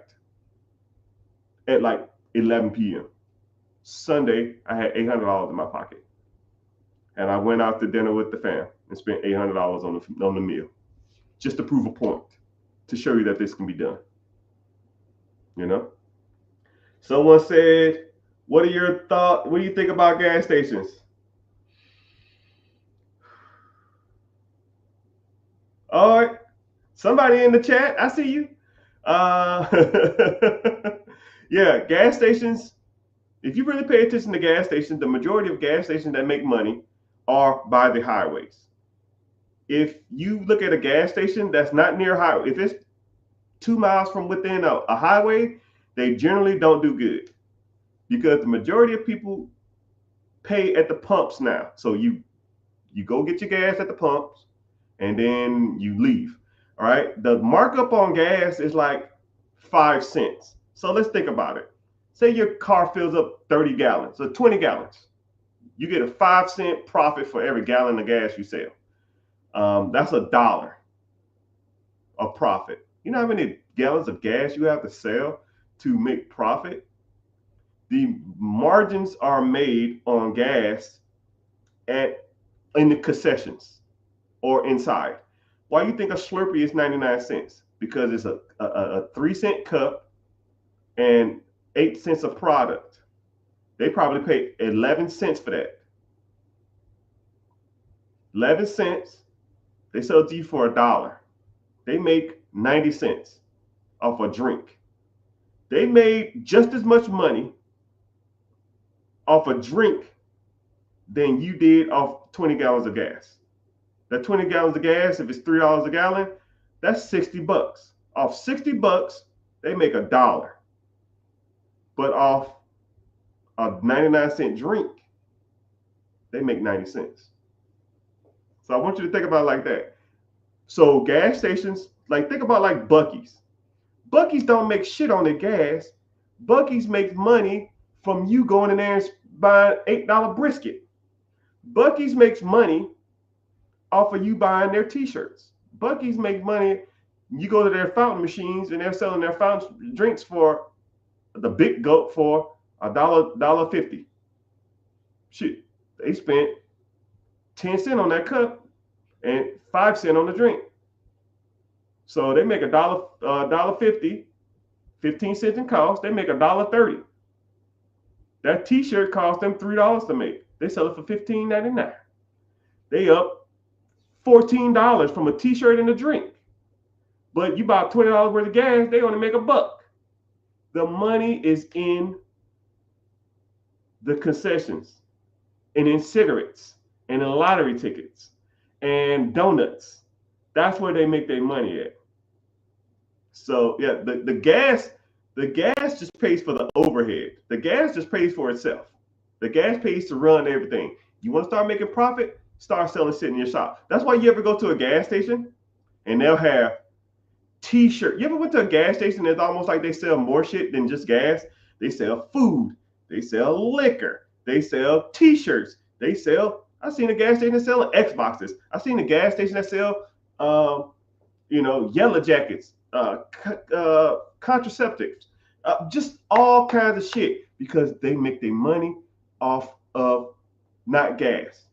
at like 11 p.m. Sunday, I had $800 in my pocket, and I went out to dinner with the fam and spent $800 on the meal, just to prove a point, to show you that this can be done. You know? Someone said, what are your thoughts? What do you think about gas stations? All right. Somebody in the chat, I see you. Yeah, gas stations. If you really pay attention to gas stations, the majority of gas stations that make money are by the highways. If you look at a gas station that's not near a highway, if it's 2 miles from within a highway, they generally don't do good, because the majority of people pay at the pumps now. So you go get your gas at the pumps and then you leave. All right. The markup on gas is like 5 cents. So let's think about it. Say your car fills up 30 gallons or 20 gallons. You get a 5-cent profit for every gallon of gas you sell. That's $1 of profit. You know how many gallons of gas you have to sell to make profit, the margins are made on gas in the concessions or inside. Why you think a Slurpee is 99 cents? Because it's a 3-cent cup and 8 cents of product. They probably pay 11 cents for that. 11 cents, they sell it to you for $1. They make 90 cents off a drink. They made just as much money off a drink than you did off 20 gallons of gas. That 20 gallons of gas, if it's $3 a gallon, that's $60. Off $60, they make $1. But off a 99-cent drink, they make 90 cents. So I want you to think about it like that. So gas stations, like think about like Buc-ee's. Buc-ee's don't make shit on their gas. Buc-ee's makes money from you going in there and buying $8 brisket. Buc-ee's makes money off of you buying their t-shirts. Buc-ee's make money. You go to their fountain machines and they're selling their fountain drinks for the big gulp for $1.50. Shit, they spent 10 cents on that cup and 5 cents on the drink. So they make $1.50, 15 cents in cost. They make $1.30. That t-shirt cost them $3 to make. They sell it for $15.99. They up $14 from a t-shirt and a drink. But you buy $20 worth of gas, they only make $1. The money is in the concessions and in cigarettes and in lottery tickets and donuts. That's where they make their money at. So yeah, the gas just pays for the overhead. The gas just pays for itself. The gas pays to run everything. You want to start making profit? Start selling shit in your shop. That's why you ever go to a gas station and they'll have t-shirt. You ever went to a gas station? It's almost like they sell more shit than just gas. They sell food. They sell liquor. They sell t-shirts. I've seen a gas station that sell Xboxes. I've seen a gas station that sell, yellow jackets, contraceptives, just all kinds of shit because they make their money off of not gas.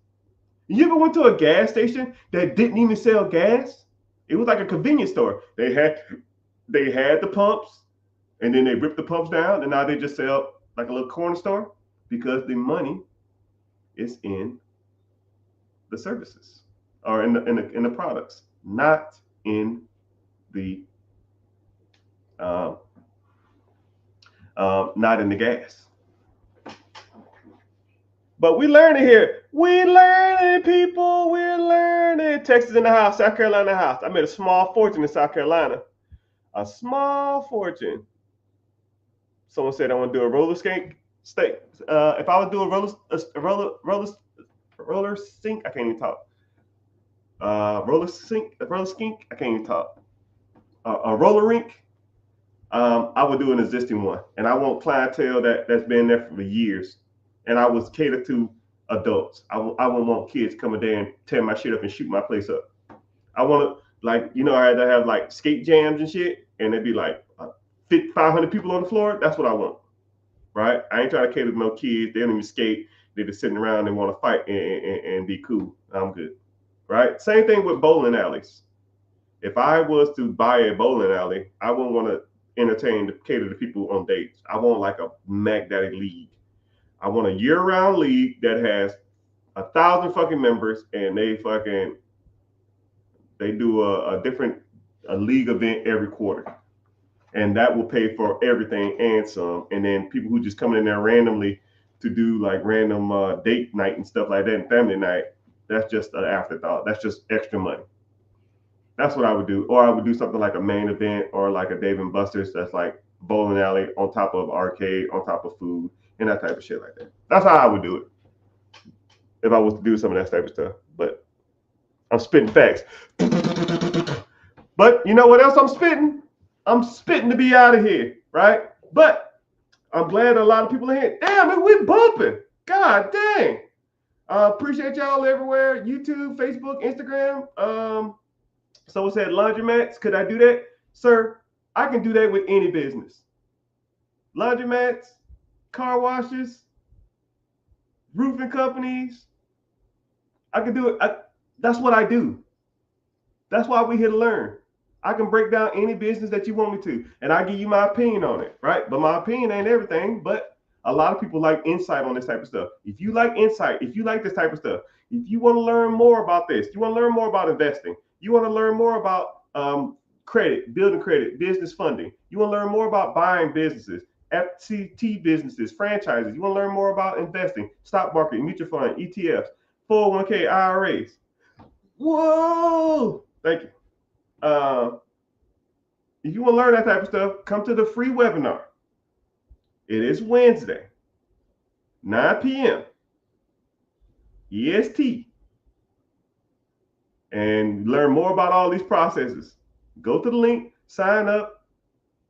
You ever went to a gas station that didn't even sell gas? It was like a convenience store. They had the pumps, and then they ripped the pumps down, and now they just sell like a little corner store because the money is in the services or in the products, not in the not in the gas. But we learning here. We learning, people. We're learning. Texas in the house, South Carolina in the house. I made a small fortune in South Carolina. A small fortune. Someone said I want to do a roller skate. If I would do a roller sink, I can't even talk. Roller skink, I can't even talk. A roller rink. I would do an existing one, and I want clientele that's been there for years. And I was catered to adults. I wouldn't want kids coming there and tear my shit up and shoot my place up. I want to, I had to have like skate jams and shit, and it'd be like 500 people on the floor. That's what I want, right? I ain't trying to cater to no kids. They don't even skate. They're just sitting around and want to fight and be cool. I'm good, right? Same thing with bowling alleys. If I was to buy a bowling alley, I wouldn't want to cater to people on dates. I want like a Mac Daddy league. I want a year-round league that has 1,000 fucking members, and they do a different league event every quarter, and that will pay for everything and some. And then people who just come in there randomly to do like random date night and stuff like that and family night, that's just an afterthought. That's just extra money. That's what I would do. Or I would do something like a main event or like a Dave and Buster's that's like bowling alley on top of arcade, on top of food, and that type of shit like that. That's how I would do it if I was to do some of that type of stuff. But I'm spitting facts. But you know what else I'm spitting? I'm spitting to be out of here, right? But I'm glad a lot of people are here. Damn it, we're bumping. God dang. Appreciate y'all everywhere. YouTube, Facebook, Instagram. Someone said laundromats. Could I do that? Sir, I can do that with any business. laundromats, car washes, roofing companies. I can do it. That's what I do. That's why we're here to learn. I can break down any business that you want me to, and I give you my opinion on it, right? But my opinion ain't everything. But a lot of people like insight on this type of stuff. If you like insight, if you like this type of stuff, if you want to learn more about this, you want to learn more about investing, you want to learn more about credit, building credit, business funding, you want to learn more about buying businesses, FTT businesses, franchises, you want to learn more about investing, stock market, mutual fund, ETFs, 401k, IRAs. Whoa! Thank you. If you want to learn that type of stuff, come to the free webinar. It is Wednesday, 9 p.m. EST. And learn more about all these processes. Go to the link, sign up,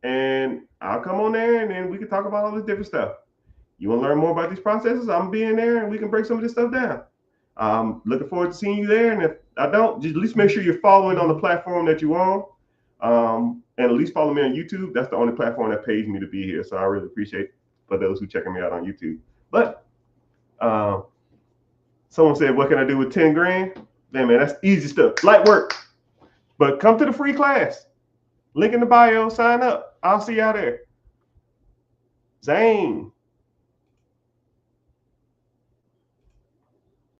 and I'll come on there and then we can talk about all this different stuff. You want to learn more about these processes? I'm being there and we can break some of this stuff down. Looking forward to seeing you there. And if I don't, just at least make sure you're following on the platform that you're on. And at least follow me on YouTube. That's the only platform that pays me to be here. So I really appreciate for those who checking me out on YouTube. But someone said, what can I do with 10 grand? Man, that's easy stuff. Light work. But come to the free class. Link in the bio. Sign up. I'll see y'all there. Zane.